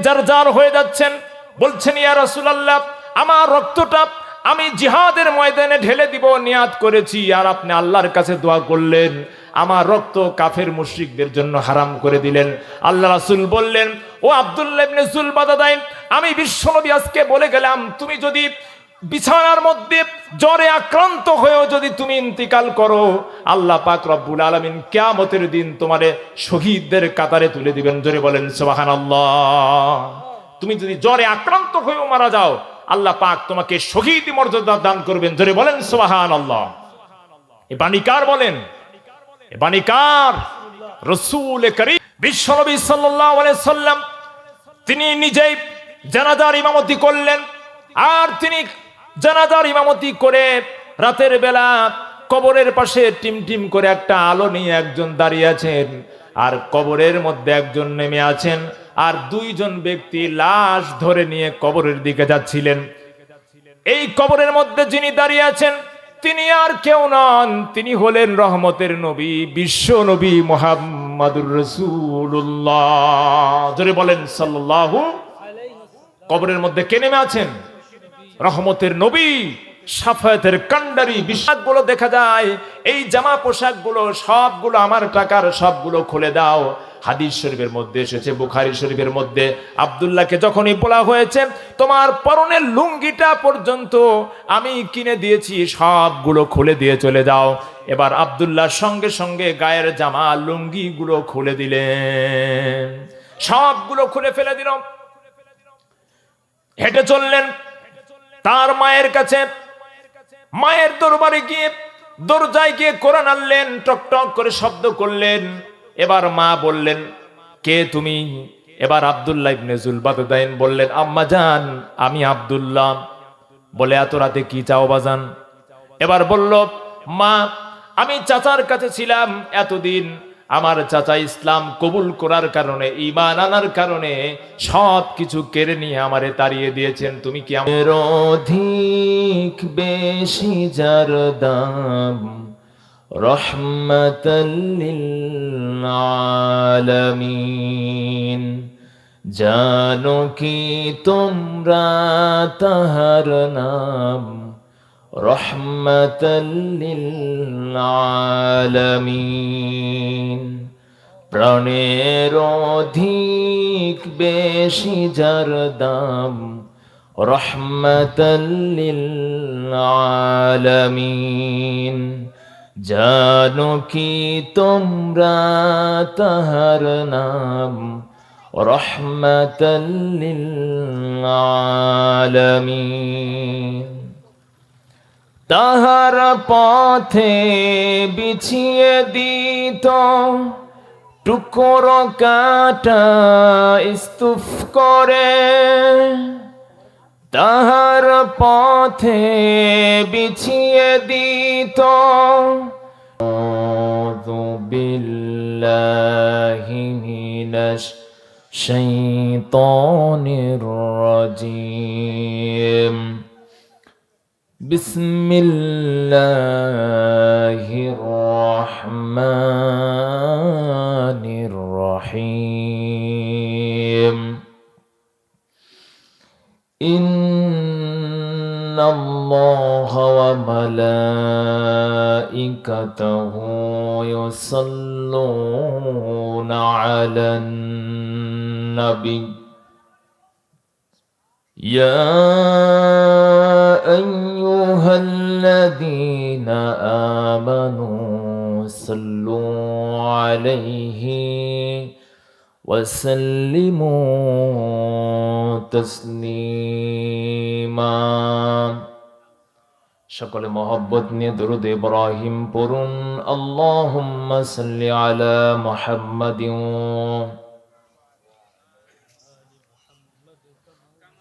জারজার হয়ে যাচ্ছেন, বলছেন ইয়া রাসূলুল্লাহ, আমার রক্তটা আমি জিহাদের ময়দানে ঢেলে দিব নিয়াত করেছি, আর আপনি আল্লাহর কাছে দোয়া করলেন, আমার রক্ত কাফের মুশরিকদের জন্য হারাম করে দিলেন। আল্লাহ রাসূল বললেন, ও আব্দুল্লাহ ইবনে জুলবাদাদাইন, আমি বিশ্বনবী আজকে বলে গেলাম, তুমি যদি বিছানার মধ্যে জ্বরে আক্রান্ত হয়েও যদি তুমি ইন্তিকাল করো, আল্লাহ পাক রব্বুল আলামিন কিয়ামতের দিন তোমারে শহীদদের কাতারে তুলে দিবেন। জোরে বলেন সুবহানাল্লাহ। তুমি যদি জ্বরে আক্রান্ত হয়েও মারা যাও, আল্লাহ পাক তোমাকে শহীদ মর্যাদা দান করবেন। জোরে বলেন সুবহানাল্লাহ। এই বাণী কার বলেন? এই বাণী কার? রাসূল করিম বিশ্বনবী সাল্লাল্লাহু আলাইহি সাল্লাম তিনি নিজেই জানাজার ইমামতি করলেন। আর তিনি জানাজার ইমামতি করে রাতের বেলা কবরের পাশে টিমটিম করে একটা আলো নিয়ে একজন দাঁড়িয়ে আছেন, আর কবরের মধ্যে একজন নেমে আছেন, আর দুইজন ব্যক্তি লাশ ধরে নিয়ে কবরের দিকে যাচ্ছিলেন। এই কবরের মধ্যে যিনি দাঁড়িয়ে আছেন তিনি আর কেউ নন, তিনি হলেন রহমতের নবী, বিশ্ব নবী মুহাম্মাদুর রাসূলুল্লাহ। জোরে বলেন সাল্লাল্লাহু। কবরের মধ্যে কে নেমে আছেন? রহমতের নবী, শাফায়াতের কান্ডারি। পোশাকগুলো দেখা যায়, এই জামা পোশাকগুলো সবগুলো আমার টাকার, সবগুলো খুলে দাও। হাদিস শরীফের মধ্যে এসেছে, বুখারী শরীফের মধ্যে, আব্দুল্লাহকে যখনই বলা হয়েছে তোমার পরনের লুঙ্গিটা পর্যন্ত আমি কিনে দিয়েছি, সবগুলো খুলে দিয়ে চলে যাও। এবার আব্দুল্লাহ সঙ্গে সঙ্গে গায়ের জামা লুঙ্গিগুলো খুলে দিলেন, সবগুলো খুলে ফেলে দিল। হেঁটে চললেন তার মায়ের কাছে, মায়ের দরবারে গিয়ে দরজায় গিয়ে কোরআন আনলেন, টক টক করে শব্দ করলেন। এবার মা বললেন, কে তুমি? এবার আব্দুল্লাহ ইবনে জুলবাদাইন বললেন, আম্মা জান, আমি আব্দুল্লাহ। বলে, এত রাতে কি চাও বাজান? এবার বলল, মা, আমি চাচার কাছে ছিলাম এতদিন, আমার চাচা ইসলাম কবুল করার কারণে, ঈমান আনার কারণে সব কিছু কেড়ে নিয়ে আমারে তাড়িয়ে দিয়েছেন। তুমি কি আমার অধিক বেশি যার দাম, রহমাতাল লিল আলামিন, জানো কি তোমরা তাহার নাম, রহমাতাল লিল আলামিন। প্রাণের অধিক বেশি যার দাম, রহমাতাল লিল আলামিন, জানো কি তোমরা তাহার নাম, রহমাতাল লিল আলামিন। তাহার পথে বিছিয়ে দিত টুকরো কাটা ইস্তুফ করে, তাহার পথে বিছিয়ে দিত। আউযু বিল্লাহি মিনাশ শাইতানির রাজিম। বিসমিল্লাহির রহমানির রহিম। ইন্নাল্লাহা ওয়া মালাইকাতাহু ইউসাল্লুনা আলান নবী। ইয়া আইয়ুহাল্লাযীনা আমানু সাল্লু আলাইহি ওয়া সাল্লিমু তাসলিমা। সকলে মহব্বত নিয়ে দরুদ ইব্রাহিম পড়ুন। আল্লাহুম্মা সাল্লি আলা মুহাম্মাদিন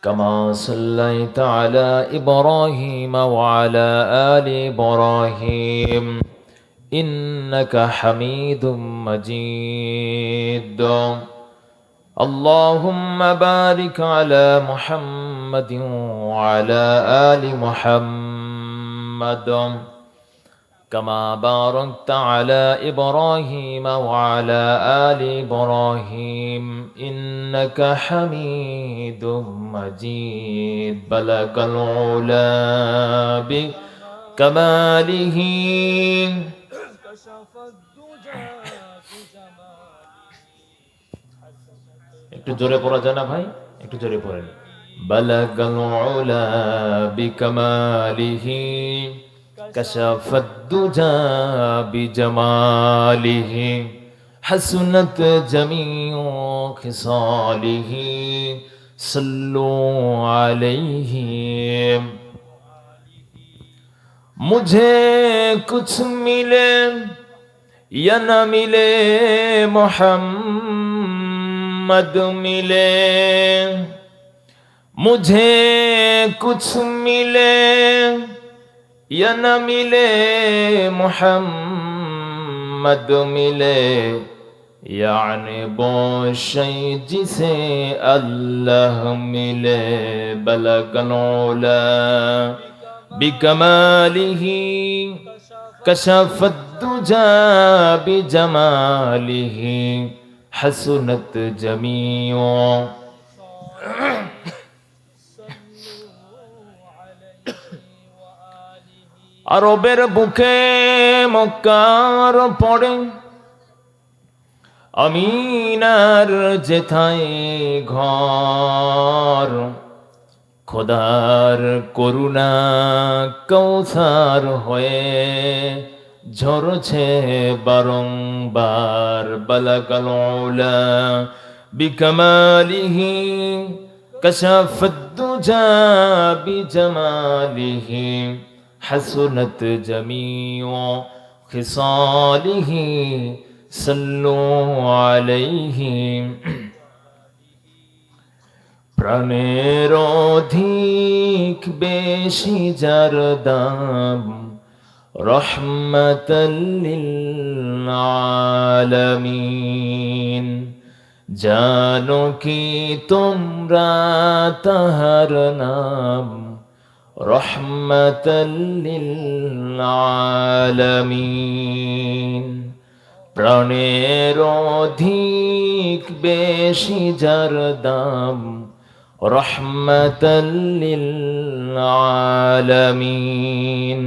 কামা সাল্লাইতা আলা ইব্রাহিম ওয়া আলা আলি ইব্রাহিম ইন্নাকা হামিদুম মাজিদ। আল্লাহুম্মা বারিক আলা মুহাম্মাদিন ওয়া আলা আলি মুহাম্মাদ كما باركت على إبراهيم وعلى آل إبراهيم إنك حميد مجيد بلغ العلا بكماله একটু জোরে পড়া যায় না ভাই? একটু জোরে পড়েন। বালাগাল উলা বিকামালিহি কাশাফাদ দুজা বিজামালিহি হাসুনাত জামিউ খিসালিহি সাল্লু আলাইহি मुझे कुछ मिले या न मिले मोहम्मद मिले मुझे कुछ मिले या न मिले मोहम्मद मिले यानी वो शै जिसे अल्लाह मिले बलगल उला बिकमालिही कशफत दुजा बिजमालिही हसनत जमीओ আরবের বুকে মক্কার পড়ে আমিনার যেথায় ঘর খোদার করুণা কৌসার হয়ে ঝরছে বারংবার বালাগাল উলা বিকামালিহি কাশাফাদ দুজা বিজামালিহি হাসুনাত জামিউ খিসালিহি সাল্লু আলাইহি প্রাণের অধিক বেশি যার দাম রহমাতাল লিল আলামিন জানো কি তোমরা তাহার নাম রহমাতাল লিল আলামিন প্রাণের অধিক বেশি যার দাম রহমাতাল লিল আলামিন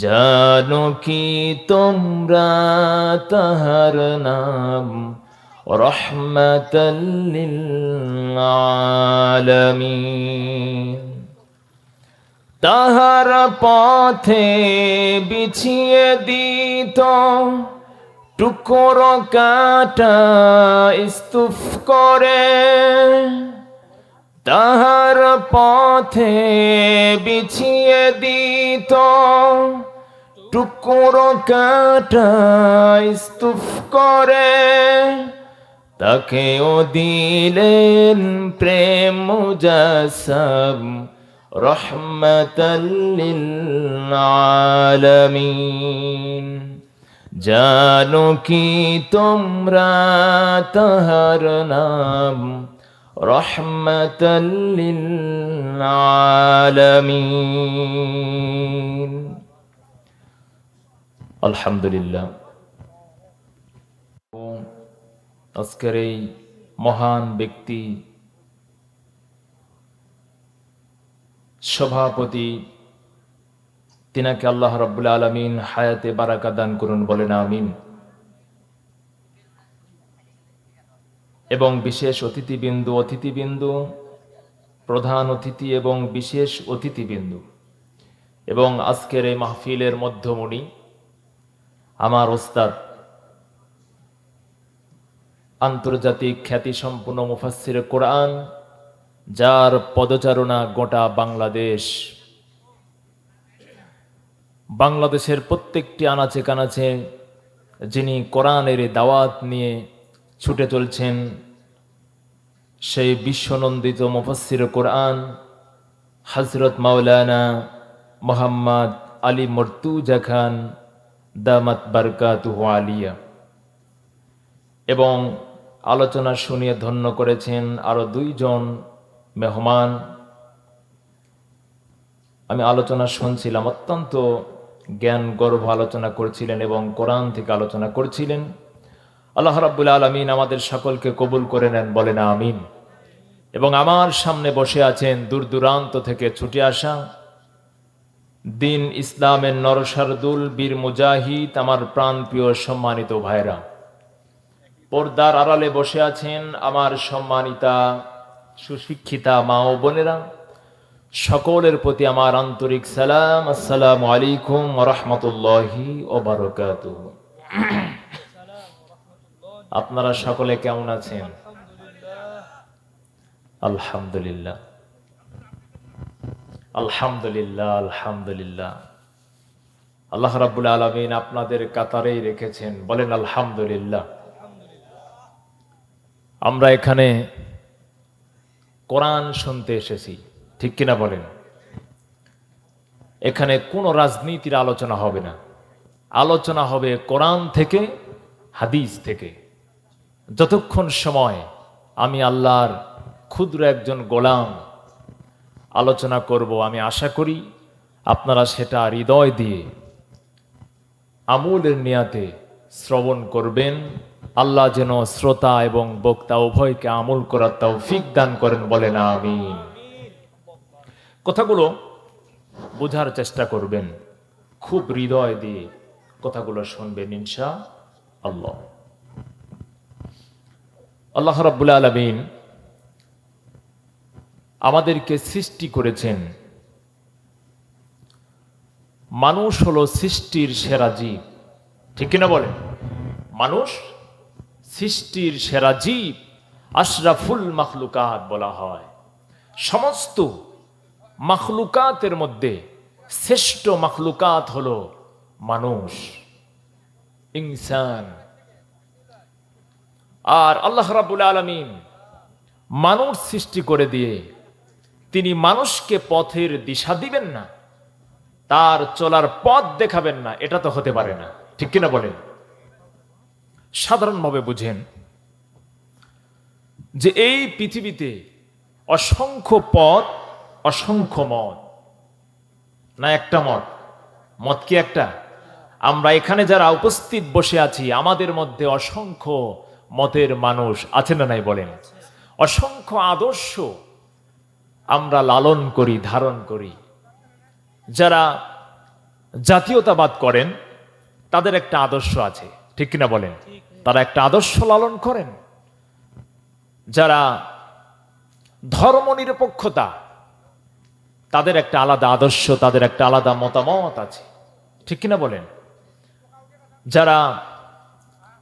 জানো কি তোমরা তাহার নাম রহমাতাল লিল আলামিন তাহার পথে বিছিয়ে দিত টুকরো কাটা ইস্তুফ করে তাহার পথে বিছিয়ে দিত টুকরো কাটা ইস্তুফ করে তাকেও দিলেন প্রেম মুজাসসাম রহমাতাল লিল আলামিন জানো কি তোমরা তাহার নাম রহমাতাল লিল আলামিন আলহামদুলিল্লাহ আজকের এই মহান ব্যক্তি সভাপতি তিনাকে আল্লাহ রাব্বুল আলামিন হায়াতে বারাকা দান করুন বলেন আমিন এবং বিশেষ অতিথিবৃন্দ প্রধান অতিথি এবং বিশেষ অতিথিবৃন্দ এবং আজকের এই মাহফিলের মধ্যমণি আমার ওস্তাদ আন্তর্জাতিক খ্যাতিসম্পন্ন মুফাসসিরে কোরআন যার পদচারণা গোটা বাংলাদেশের প্রত্যেকটি আনাচে কানাচে যিনি কোরআনের দাওয়াত নিয়ে ছুটে চলছেন সেই বিশ্বনন্দিত মুফাসসিরে কোরআন হযরত মাওলানা মোহাম্মদ আলী মর্তুজা খান দামাত বারকাতুহু আলিয়া এবং আলোচনা শুনিয়ে ধন্য করেছেন আরো দুইজন মেহমান। আমি আলোচনা শুনছিলাম, অত্যন্ত জ্ঞান গর্ভ আলোচনা করছিলেন এবং কোরআন থেকে আলোচনা করছিলেন। আল্লাহ রাব্বুল আলামিন আমাদের সকলকে কবুল করে নেন, বলেন আমিন। এবং আমার সামনে বসে আছেন দূর দূরান্ত থেকে ছুটে আসা দিন ইসলামের নরসারদুল বীর মুজাহিদ, আমার প্রাণপ্রিয় সম্মানিত ভাইরা। পর্দার আড়ালে বসে আছেন আমার সম্মানিতা সুশিক্ষিতা মা ও বোনেরা। সকলের প্রতি আমার আন্তরিক সালাম, আসসালামু আলাইকুম ওয়া রাহমাতুল্লাহি ওয়া বারাকাতুহু। আপনারা সকলে কেমন আছেন? আলহামদুলিল্লাহ, আলহামদুলিল্লাহ, আলহামদুলিল্লাহ। আল্লাহ রাব্বুল আলামিন আপনাদের কাতারেই রেখেছেন, বলেন আলহামদুলিল্লাহ। আমরা এখানে কোরআন শুনতে এসেছি, ঠিক কিনা বলেন? এখানে কোনো রাজনীতির আলোচনা হবে না, আলোচনা হবে কোরআন থেকে, হাদিস থেকে। যতক্ষণ সময় আমি আল্লাহর ক্ষুদ্র একজন গোলাম আলোচনা করব, আমি আশা করি আপনারা সেটা হৃদয় দিয়ে আমলের নিয়াতে শ্রবণ করবেন। আল্লাহ যেন শ্রোতা এবং বক্তা উভয়কে আমল করার তৌফিক দান করেন, বলেন আমিন। কথাগুলো বোঝার চেষ্টা করবেন, খুব হৃদয় দিয়ে কথাগুলো শুনবেন ইনশাআল্লাহ। আল্লাহ রাব্বুল আলামিন আমাদেরকে সৃষ্টি করেছেন। মানুষ হলো সৃষ্টির সেরা জীব, ঠিক কিনা বলেন? মানুষ সৃষ্টির সেরা জীব, আশরাফুল মাখলুকাত বলা হয়। সমস্ত মাখলুকাতের মধ্যে শ্রেষ্ঠ মাখলুকাত হলো মানুষ, ইনসান। আর আল্লাহ রাব্বুল আলামিন মানুষ সৃষ্টি করে দিয়ে তিনি মানুষকে পথের দিশা দিবেন না, তার চলার পথ দেখাবেন না, এটা তো হতে পারে না, ঠিক কিনা বলেন? সাধারণভাবে বুঝেন যে এই পৃথিবীতে অসংখ্য পথ, অসংখ্য মত, না একটা মত? মত কি একটা? আমরা এখানে যারা উপস্থিত বসে আছি, আমাদের মধ্যে অসংখ্য মতের মানুষ আছে না নাই বলেন? অসংখ্য আদর্শ আমরা লালন করি, ধারণ করি। যারা জাতীয়তাবাদ করেন তাদের একটা আদর্শ আছে, ঠিক কিনা বলেন? তারা একটা আদর্শ লালন করেন। যারা ধর্মনিরপেক্ষতা, তাদের একটা আলাদা আদর্শ, তাদের একটা আলাদা মতামত আছে, ঠিক কিনা বলেন? যারা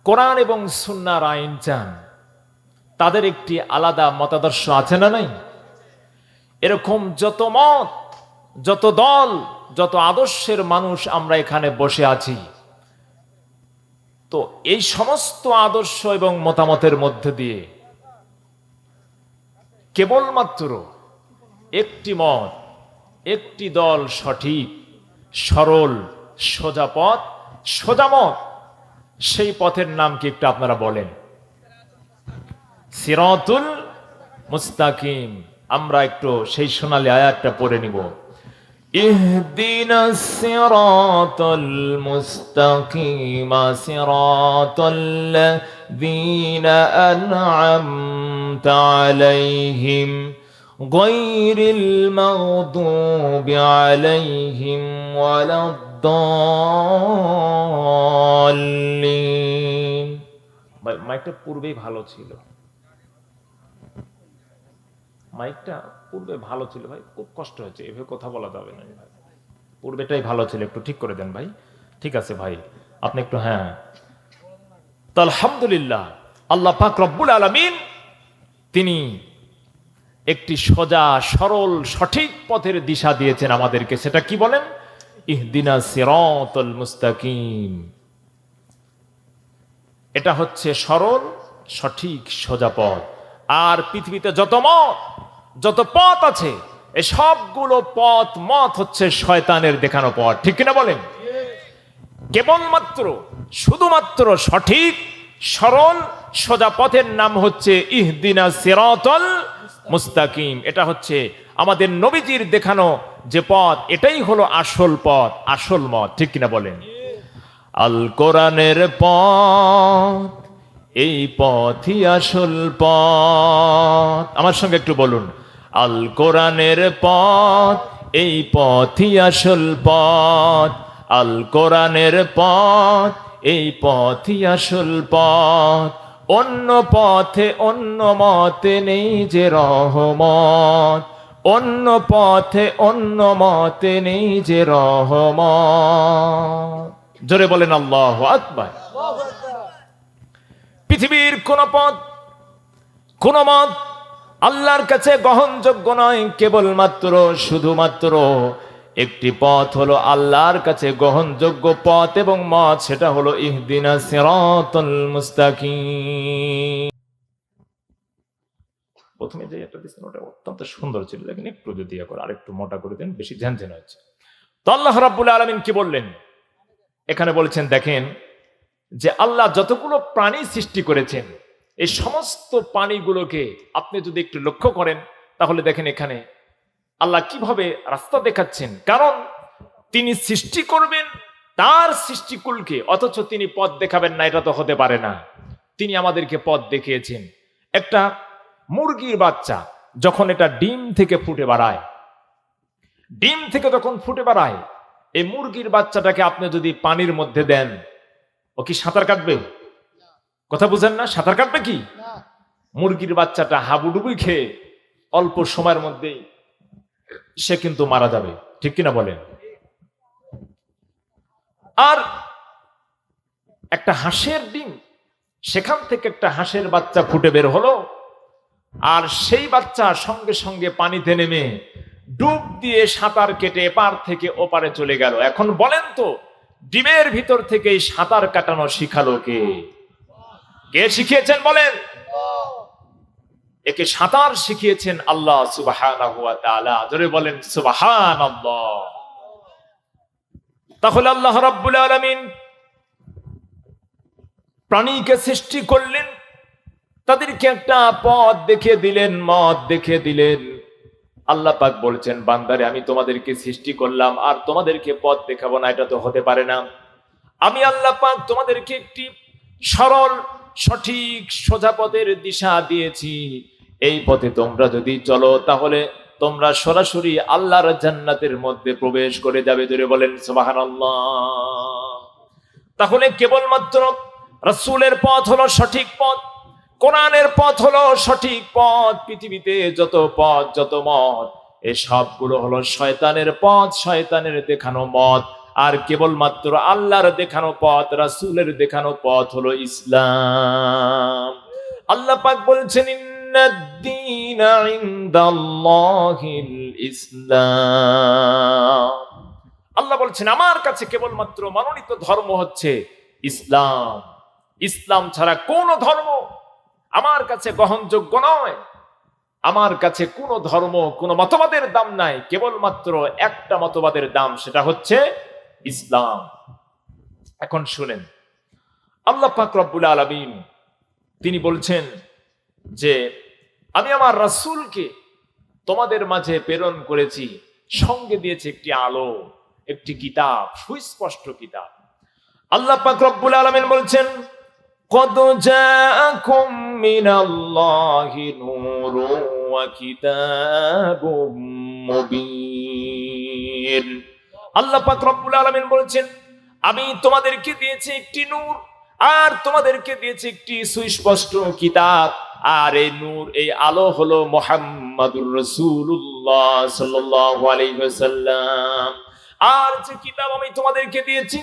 কোরআন এবং সুন্নাহর আইন চান, তাদের একটি আলাদা মতাদর্শ আছে না নাই? এরকম যত মত, যত দল, যত আদর্শের মানুষ আমরা এখানে বসে আছি, তো এই সমস্ত আদর্শ এবং মতামতের মধ্যে দিয়ে কেবলমাত্র একটি মত, একটি দল সঠিক, সরল, সোজা পথ, সোজা মত। সেই পথের নাম কি একটু আপনারা বলেন? সিরাতুল মুস্তাকিম। আমরা একটু সেই সোনালী আয়াতটা পড়ে নিব। ইহদিনাস সিরাতাল মুস্তাকিম সিরাতাল্লাযীনা আন'আমতা আলাইহিম গায়রিল মাগদুবি আলাইহিম ওয়ালাদ-দাল্লিন। মাইকটা পূর্বেই ভালো ছিল, মাইকটা পূর্বে ভালো ছিল ভাই, খুব কষ্ট হচ্ছে, এভাবে কথা বলা যাবে না ভাই। পূর্বেটাই ভালো ছিল, একটু ঠিক করে দেন ভাই। ঠিক আছে ভাই, আপনি একটু, হ্যাঁ। তো আলহামদুলিল্লাহ, আল্লাহ পাক রব্বুল আলামিন তিনি একটি সোজা, সরল, সঠিক পথের দিশা দিয়েছেন আমাদেরকে। সেটা কি বলেন? ইহদিনাস সিরাতাল মুস্তাকিম। এটা হচ্ছে সরল, সঠিক, সোজা পথ। আর পৃথিবীতে যত মত, যত পথ আছে, এই সবগুলো পথ, মত হচ্ছে শয়তানের দেখানো পথ, ঠিক কিনা বলেন? কেবলমাত্র, শুধুমাত্র সঠিক, সরল, সোজা পথের নাম হচ্ছে ইহদিনাস সিরাতাল মুস্তাকিম। এটা হচ্ছে আমাদের নবীজির দেখানো যে পথ, এটাই হলো আসল পথ, আসল মত, ঠিক কিনা বলেন? আল কোরআনের পথ, এই পথই আসল পথ। আমার সঙ্গে একটু বলুন, আল কোরআনের পথ, এই পথই আসল পথ। আল কোরআনের পথ, এই পথই আসল পথ। অন্য পথে অন্য মতে নেই যে রহমত, অন্য পথে অন্য মতে নেই যে রহমত। জোরে বলেন আল্লাহু আকবার। পৃথিবীর কোন পথ, কোন মত আল্লাহর কাছে গ্রহণযোগ্য নয়। কেবলমাত্র শুধুমাত্র একটি পথ হলো আল্লাহর কাছে গ্রহণযোগ্য পথ এবং মত, সেটা হলো ইহদিনাস সিরাতাল মুস্তাকিম। প্রথমে যে একটা দিচ্ছেন ওটা অত্যন্ত সুন্দর ছিল, দেখেন একটু যদি আরেকটু মোটা করে দেন, বেশি ঝানঝান হচ্ছে। তো আল্লাহ রাব্বুল আলামিন কি বললেন এখানে? বলেছেন দেখেন যে আল্লাহ যতগুলো প্রাণী সৃষ্টি করেছেন, এই সমস্ত প্রাণীগুলোকে আপনি যদি একটু লক্ষ্য করেন তাহলে দেখেন এখানে আল্লাহ কিভাবে রাস্তা দেখাচ্ছেন। কারণ তিনি সৃষ্টি করবেন তার সৃষ্টিকুলকে, অথচ তিনি পথ দেখাবেন না, এটা তো হতে পারে না। তিনি আমাদেরকে পথ দেখিয়েছেন। একটা মুরগির বাচ্চা যখন এটা ডিম থেকে ফুটে বেড়ায়, ডিম থেকে যখন ফুটে বেড়ায়, এই মুরগির বাচ্চাটাকে আপনি যদি পানির মধ্যে দেন, ও কি সাঁতার কাটবে? কথা বুঝেন না? সাঁতার কাটবে কি? মুরগির বাচ্চাটা হাবুডুবুই খেয়ে অল্প সময়ের মধ্যেই সে কিন্তু মারা যাবে, ঠিক কিনা বলেন? আর একটা হাঁসের ডিম, সেখান থেকে একটা হাঁসের বাচ্চা ফুটে বের হলো, আর সেই বাচ্চা সঙ্গে সঙ্গে পানিতে নেমে ডুব দিয়ে সাঁতার কেটে এপার থেকে ওপারে চলে গেল। এখন বলেন তো, ডিমের ভিতর থেকে সাঁতার কাটানো শিখালো কে? কে শিখিয়েছেন বলেন? একে সাঁতার শিখিয়েছেন আল্লাহ সুবহানাহু ওয়া তাআলা। জোরে বলেন সুবহানাল্লাহ। তাহলে আল্লাহ রাব্বুল আলামিন প্রাণীকে সৃষ্টি করলেন, তাদেরকে একটা পথ দেখিয়ে দিলেন, মত দেখিয়ে দিলেন। আল্লাহ পাক বলছেন, বান্দারে আমি তোমাদেরকে সৃষ্টি করলাম আর তোমাদেরকে পথ দেখাবো না, এটা তো হতে পারে না। আমি আল্লাহ পাক তোমাদেরকে একটি সরল সঠিক সোজা পথের দিশা দিয়েছি। এই পথে তোমরা যদি চলো তাহলে তোমরা সরাসরি আল্লাহর জান্নাতের মধ্যে প্রবেশ করে যাবে। জোরে বলেন সুবহানাল্লাহ। তাহলে কেবলমাত্র রাসূলের পথ হলো সঠিক পথ, কোরআনের পথ হলো সঠিক পথ। পৃথিবীতে যত পথ যত মত, এই সবগুলো হলো শয়তানের পথ, শয়তানের দেখানো মত। আর কেবলমাত্র আল্লাহর দেখানো পথ, রাসূলের দেখানো পথ হলো ইসলাম। আল্লাহ পাক বলছেন, ইন্নাদ-দীনা ইনদাল্লাহিল ইসলাম। আল্লাহ বলছেন আমার কাছে কেবলমাত্র মনোনীত ধর্ম হচ্ছে ইসলাম। ইসলাম ছাড়া কোন ধর্ম আমার কাছে গ্রহণযোগ্য নয়। আমার কাছে কোন ধর্ম, কোন মতবাদের দাম নাই, কেবলমাত্র একটা মতবাদের দাম, সেটা হচ্ছে ইসলাম। এখন শুনেন, আল্লাহ পাক রব্বুল আলামিন তিনি বলছেন যে আমি আমার রাসূলকে তোমাদের মাঝে প্রেরণ করেছি, সঙ্গে দিয়েছি একটি আলো, একটি কিতাব, সুস্পষ্ট কিতাব। আল্লাহ পাক রব্বুল আলামিন বলছেন, قد جاءكم من الله نور وكتاب مبين। আল্লাহ পাক রব্বুল আলামিন বলেছেন আমি তোমাদেরকে দিয়েছি একটি নূর, আর তোমাদেরকে দিয়েছি একটি সুস্পষ্ট কিতাব। আর এই নূর, এই আলো হলো মুহাম্মাদুর রাসূলুল্লাহ সাল্লাল্লাহু আলাইহি ওয়াসাল্লাম। আর যে কিতাব আমি তোমাদেরকে দিয়েছি,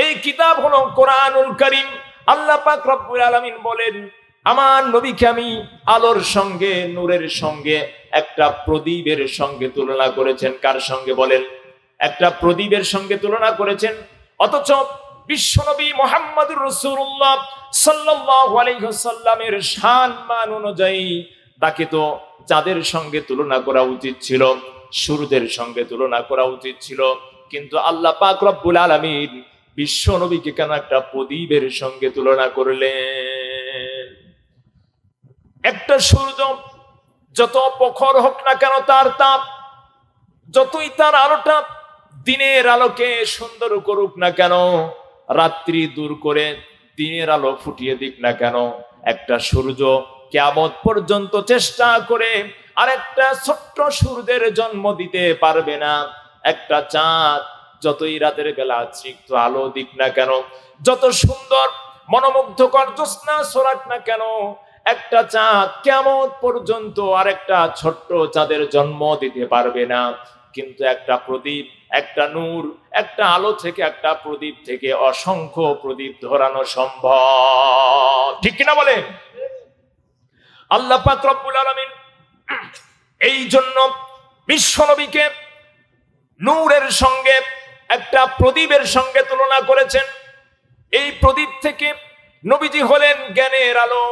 এই কিতাব হলো কোরআনুল কারীম। আল্লাহ পাক রব্বুল আলামিন বলেন আমার নবীকে আমি আলোর সঙ্গে, নূরের সঙ্গে, একটা প্রদীপের সঙ্গে তুলনা করেছেন। কার সঙ্গে বলেন? একটা প্রদীপের সঙ্গে তুলনা করেছেন। অথচ বিশ্বনবী মুহাম্মদুর রাসূলুল্লাহ সাল্লাল্লাহু আলাইহি ওয়াসাল্লামের শান মান অনুযায়ী তাকে তো চাঁদের সঙ্গে তুলনা করা উচিত ছিল, সূর্যের সঙ্গে তুলনা করা উচিত ছিল, কিন্তু আল্লাহ পাক রব্বুল আলামিন বিশ্ব নবীকে কেন একটা প্রদীপের সঙ্গে তুলনা করলেন? একটা সূর্য যত প্রখর হোক না কেন তার তাপ, যতই তার আলোটা দিনের আলোকে সুন্দর করুক না কেন, রাত্রি দূর করে দিনের আলো ফুটিয়ে দিক না কেন, একটা সূর্য কিয়ামত পর্যন্ত চেষ্টা করে আরেকটা ছোট্ট সূর্যের জন্ম দিতে পারবে না। একটা চাঁদ যতই রাতের বেলা স্নিগ্ধ আলো দিক না কেন, যত সুন্দর মনোমুগ্ধকর জ্যোৎস্না ছড়াক না কেন, একটা চাঁদ কিয়ামত পর্যন্ত আরেকটা ছোট্ট চাঁদের জন্ম দিতে পারবে না। কিন্তু একটা প্রদীপ, একটা নূর, একটা আলো থেকে, একটা প্রদীপ থেকে অসংখ্য প্রদীপ ধরানো সম্ভব, ঠিক কিনা বলেন? আল্লাহ পাক রব্বুল আলামিন এই জন্য বিশ্বনবীকে নূরের সঙ্গে একটা প্রদীপের সঙ্গে তুলনা করেছেন। এই প্রদীপ থেকে নবীজি হলেন জ্ঞানের আলো,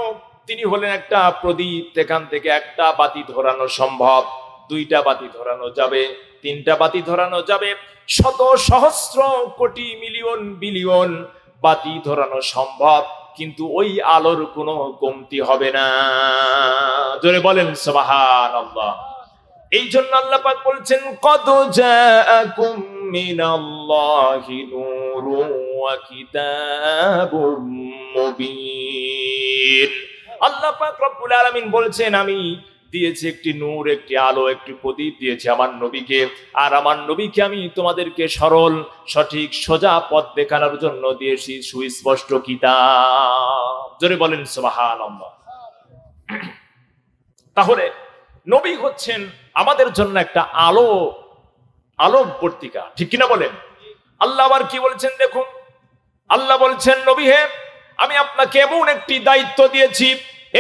তিনি হলেন একটা প্রদীপ। এখান থেকে একটা বাতি ধরানো সম্ভব, দুইটা বাতি ধরানো যাবে, তিনটা বাতি ধরানো যাবে, শত সহস্র কোটি মিলিয়ন বিলিয়ন বাতি ধরানো সম্ভব, কিন্তু ওই আলোর কোনো কমতি হবে না। জোরে বলেন সুবহানাল্লাহ। এই জন্য আল্লাহ পাক বলছেন, কদ জাআকুম মিনাল্লাহি নূরুন ওয়া কিতাবুম মুবিন। আল্লাহ পাক রব্বুল আলামিন বলছেন, আমি দিয়েছি একটি নূর, একটি আলো, একটি প্রদীপ দিয়েছি আমার নবীকে, আর আমার নবীকে আমি তোমাদেরকে সরল সঠিক সোজা পথ দেখানোর জন্য দিয়েছি সুস্পষ্ট কিতাব। জোরে বলেন সুবহানাল্লাহ। তাহলে নবী হচ্ছেন আমাদের জন্য একটা আলোকবর্তিকা, ঠিক কিনা বলেন? আল্লাহ আবার কি বলছেন দেখুন, আল্লাহ বলছেন, নবী হে, আমি আপনাকে এমন একটি দায়িত্ব দিয়েছি,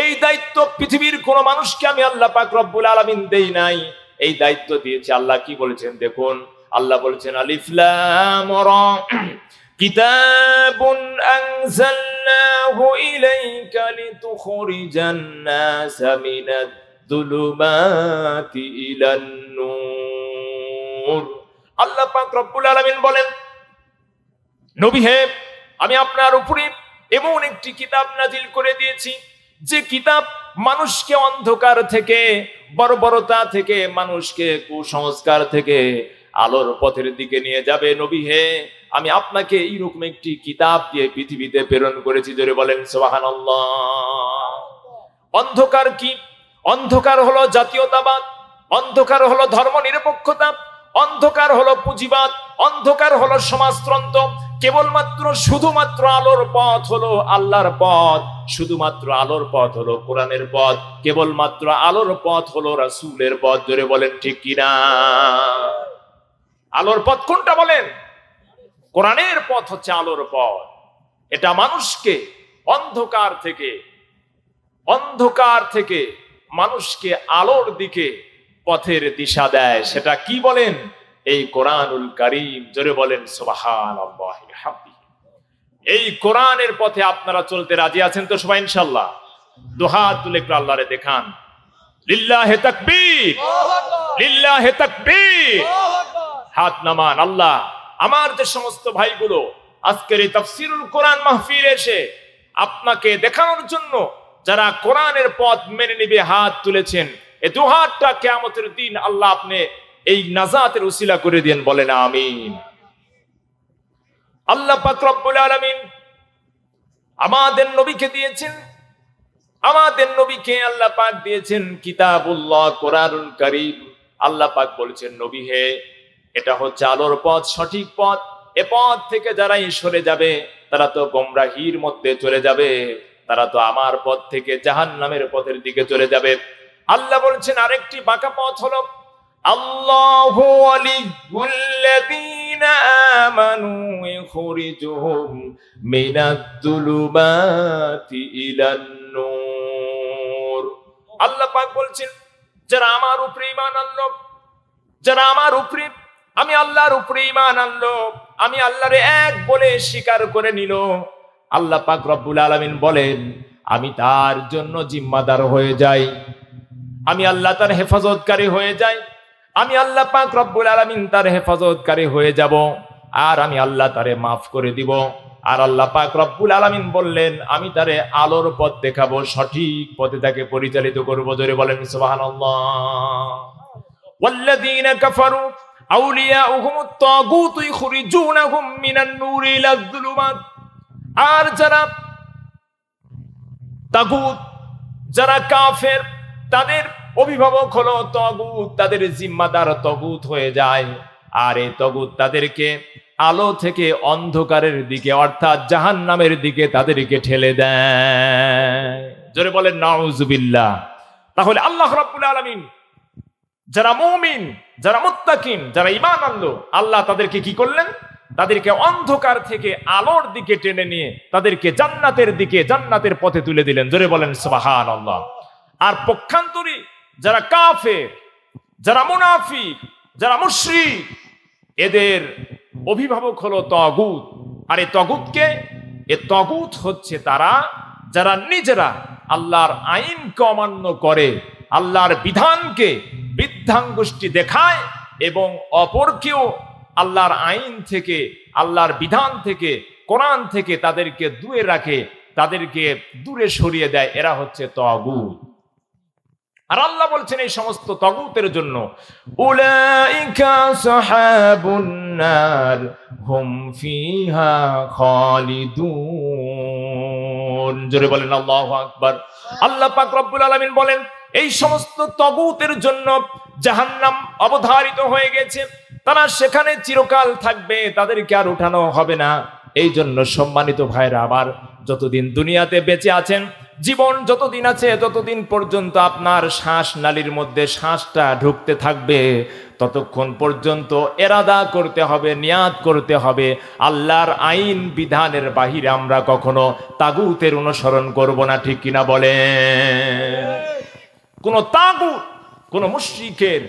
এই দায়িত্ব পৃথিবীর কোন মানুষকে আমি আল্লাহ পাক রব্বুল আলামিন দেই নাই, এই দায়িত্ব দিয়েছি। আল্লাহ কি বলেছেন দেখুন, আল্লাহ বলেছেন, আলিফ লাম রা কিতাবুন আনজালনাহু ইলাইকা লিতুখরিজান নাসা মিনাদ যুলুমাতি ইলান নূর। আল্লাহ পাক রব্বুল আলামিন বলেন, নবী হে, আমি আপনার উপরে এমন একটি কিতাব নাজিল করে দিয়েছি, যে কিতাব মানুষকে অন্ধকার থেকে, বর্বরতা থেকে, মানুষকে কুসংস্কার থেকে আলোর পথের দিকে নিয়ে যাবে। নবী হে, আমি আপনাকে এইরকম একটি কিতাব দিয়ে পৃথিবীতে প্রেরণ করেছি। জোরে বলেন সুবহানাল্লাহ। অন্ধকার কি? অন্ধকার হলো জাতীয়তাবাদ, অন্ধকার হলো ধর্ম নিরপেক্ষতা, অন্ধকার হলো পুঁজিবাদ, অন্ধকার হলো সমাজতন্ত্র। কেবলমাত্র শুধুমাত্র আলোর পথ হলো আল্লাহর পথ, শুধুমাত্র আলোর পথ হলো কোরআনের পথ, কেবলমাত্র আলোর পথ হলো রাসূলের পথ। জোরে বলেন ঠিক কিনা? আলোর পথ কোনটা বলেন? কোরআনের পথ হচ্ছে আলোর পথ। এটা মানুষকে অন্ধকার থেকে মানুষকে আলোর দিকে পথের দিশা দেয়। সেটা কি বলেন? এই কোরআনুল কারীম। জোরে বলেন সুবহানাল্লাহি ওয়া বিহামদিহি। এই কোরআনের পথে আপনারা চলতে রাজি আছেন তো সবাই ইনশাআল্লাহ? দুহাত তুলে একটু আল্লাহরে দেখান, লিল্লাহি তাকবীর, লিল্লাহি তাকবীর। হাত নামান। আল্লাহ, আমার যে সমস্ত ভাইগুলো আজকের এই তাফসীরুল কোরআন মাহফিলে এসে আপনাকে দেখানোর জন্য যারা কোরআনের পথ মেনে নিবে হাত তুলেছেন, এই দুহাতটা কিয়ামতের দিন আল্লাহ আপনি এই নাজাতের উসিলা করে দেন, বলেন আমিন। আল্লাহ পাক রব্বুল আলামিন আমাদের নবীকে দিয়েছেন, আমাদের নবীকে আল্লাহ পাক দিয়েছেন কিতাবুল্লাহ, কোরআনুল কারীম। আল্লাহ পাক বলেছেন, নবী হে, এটা হচ্ছে আলোর পথ, সঠিক পথ। এ পথ থেকে যারাই সরে যাবে তারা তো গোমরাহির মধ্যে চলে যাবে, তারা তো আমার পথ থেকে জাহান্নামের পথের দিকে চলে যাবে। আল্লাহ বলছেন আরেকটি বাঁকা পথ হলো, আল্লাহু ওয়ালিয়্যুল্লাযীনা আমানু ইখরিজুহুম মিনাজ-যুলুমাতি ইলান-নূর। আল্লাহ পাক বলছেন, যারা আমার উপরে ঈমান আনলো, যারা আমার উপরে, আমি আল্লাহর উপরে ঈমান আনলো, আমি আল্লাহরে এক বলে স্বীকার করে নিল, আল্লাহ পাক রব্বুল আলামিন বলেন, আমি তার জন্য জিম্মাদার হয়ে যাই, আমি আল্লাহ তার হেফাজতকারী হয়ে যাই, আমি আল্লাহ পাক রব্বুল আলামিন তার হেফাজতকারী হয়ে যাব, আর আমি আল্লাহ তারে মাফ করে দিব, আর আল্লাহ পাক রব্বুল আলামিন বললেন আমি তারে আলোর পথ দেখাবো, সঠিক পথে তাকে পরিচালিত করব। জোরে বলেন সুবহানাল্লাহ। ওয়াল্লাযীনা কাফারু আউলিয়াউহুমুত তাগুত ইখরিজুনাহুম মিনান নূরি ইলাজ যুলুমাত। আর যারা তাগুত, যারা কাফের, তাদের অভিভাবক হলো তাগুত, তাদের জিম্মাদার তাগুত হয়ে যায়। আর এই তাগুত তাদেরকে আলো থেকে অন্ধকারের দিকে অর্থাৎ জাহান্নামের দিকে তাদেরকে ঠেলে দেয়। জোরে বলেন নাউজুবিল্লাহ। তাহলে আল্লাহ রাব্বুল আলামিন যারা মুমিন, যারা মুত্তাকিন, যারা ঈমান আনলো, আল্লাহ তাদেরকে কি করলেন? তাদেরকে অন্ধকার থেকে আলোর দিকে টেনে নিয়ে তাদেরকে জান্নাতের দিকে, জান্নাতের পথে তুলে দিলেন। জোরে বলেন সুবহানাল্লাহ। আর পক্ষান্তরী যারা কাফের, যারা মুনাফিক, যারা মুশরিক, এদের অভিভাবক হলো তাগুত। আর এই তাগুতকে, এই তাগুত হচ্ছে তারা যারা নিজেরা আল্লাহর আইনকে অমান্য করে, আল্লাহর বিধানকে বৃদ্ধাঙ্গুষ্টি দেখায় এবং অপরকেও আল্লাহর আইন থেকে, আল্লাহর বিধান থেকে, কোরআন থেকে তাদেরকে দূরে রাখে, তাদেরকে দূরে সরিয়ে দেয়। এরা হচ্ছে তাগুত। আর আল্লাহ বলছেন এই সমস্ত তাগুতের জন্য উলাইকা সাহাবুন নার হুম ফিহা খালিদুন। জোরে বলেন আল্লাহু আকবার। আল্লাহ পাক রব্বুল আলামিন বলেন এই সমস্ত তাগুতের জন্য জাহান্নাম অবধারিত হয়ে গেছে, তারা সেখানে চিরকাল থাকবে, তাদেরকে আর উঠানো হবে না। এই জন্য সম্মানিত ভাইরা আবার যতদিন দুনিয়াতে বেঁচে আছেন, জীবন যতদিন আছে, ততদিন পর্যন্ত আপনার শ্বাস নালীর মধ্যে শ্বাসটা ঢুকতে থাকবে, ততক্ষণ পর্যন্ত এরাদা করতে হবে, নিয়াত করতে হবে আল্লাহর আইন বিধানের বাহিরে আমরা কখনো তাগুতের অনুসরণ করব না। ঠিক কিনা বলেন? কোন তাগুত, কোন মুশরিকের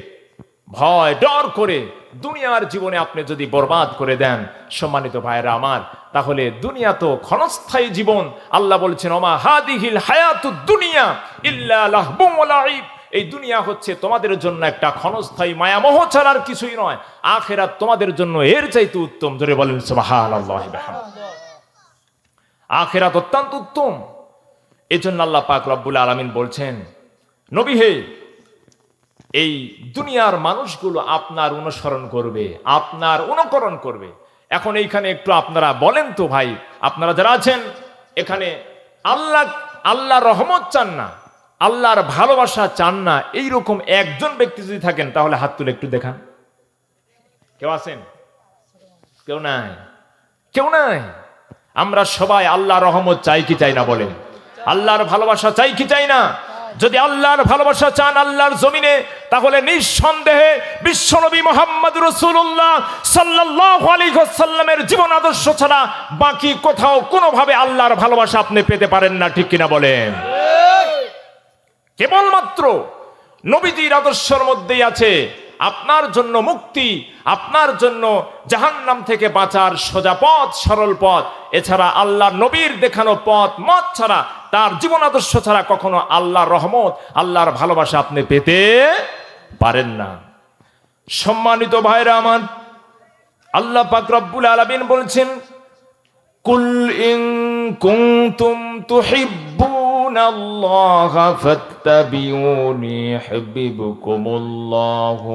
ভয় ডর করে দুনিয়ার জীবনে আপনি যদি বরবাদ করে দেন, সম্মানিত ভাইরা আমার, তাহলে দুনিয়া তো ক্ষণস্থায়ী জীবন। আল্লাহ বলছেন ওমা হাদিহিল হায়াতুদ দুনিয়া ইল্লা লাহবুম ওয়া লাইব। এই দুনিয়া হচ্ছে তোমাদের জন্য একটা ক্ষণস্থায়ী মায়ামোহ ছাড়া আর কিছুই নয়। আখিরাত তোমাদের জন্য এর চাইতে উত্তম। জোরে বলেন সুবহানাল্লাহি ওয়া বিহামদিহি। আখিরাত অত্যন্ত উত্তম। এজন্য আল্লাহ পাক রব্বুল আলামিন বলছেন নবী হে, এই দুনিয়ার মানুষগুলো আপনার অনুসরণ করবে, আপনার অনুকরণ করবে। এখন এইখানে একটু আপনারা বলেন তো ভাই, আপনারা যারা আছেন এখানে আল্লাহ রহমত চান না, আল্লাহর ভালোবাসা চান না, এইরকম একজন ব্যক্তি যদি থাকেন তাহলে হাত তুলে একটু দেখান। কেউ আছেন? কেউ নাই? কেউ নাই। আমরা সবাই আল্লাহর রহমত চাই কি চাই না বলেন? আল্লাহর ভালোবাসা চাই কি চাই না? যদি আল্লাহর ভালোবাসা চান আল্লাহর জমিনে, তাহলে নিঃসন্দেহে বিশ্বনবী মুহাম্মদ রাসূলুল্লাহ সাল্লাল্লাহু আলাইহি ওয়াসাল্লামের জীবন আদর্শ ছাড়া বাকি কোথাও কোনোভাবে আল্লাহর ভালোবাসা আপনি পেতে পারেন না। ঠিক কিনা বলেন? কেবলমাত্র নবীজির আদর্শের মধ্যেই আছে আপনার জন্য মুক্তি, আপনার জন্য জাহান্নাম থেকে বাঁচার সোজা পথ, সরল পথ। এছাড়া আল্লাহ নবীর দেখানো পথ মত ছাড়া, তার জীবন আদর্শ ছাড়া কখনো আল্লাহর রহমত, আল্লাহর ভালোবাসা আপনি পেতে পারেন না। সম্মানিত ভাইরা আমার, আল্লাহ পাক রব্বুল আলামিন বলছেন কুল ইন কুনতুম তুহিব্বুনাল্লাহা ফাত্তাবিউনি ইউহিব্বুকুমুল্লাহু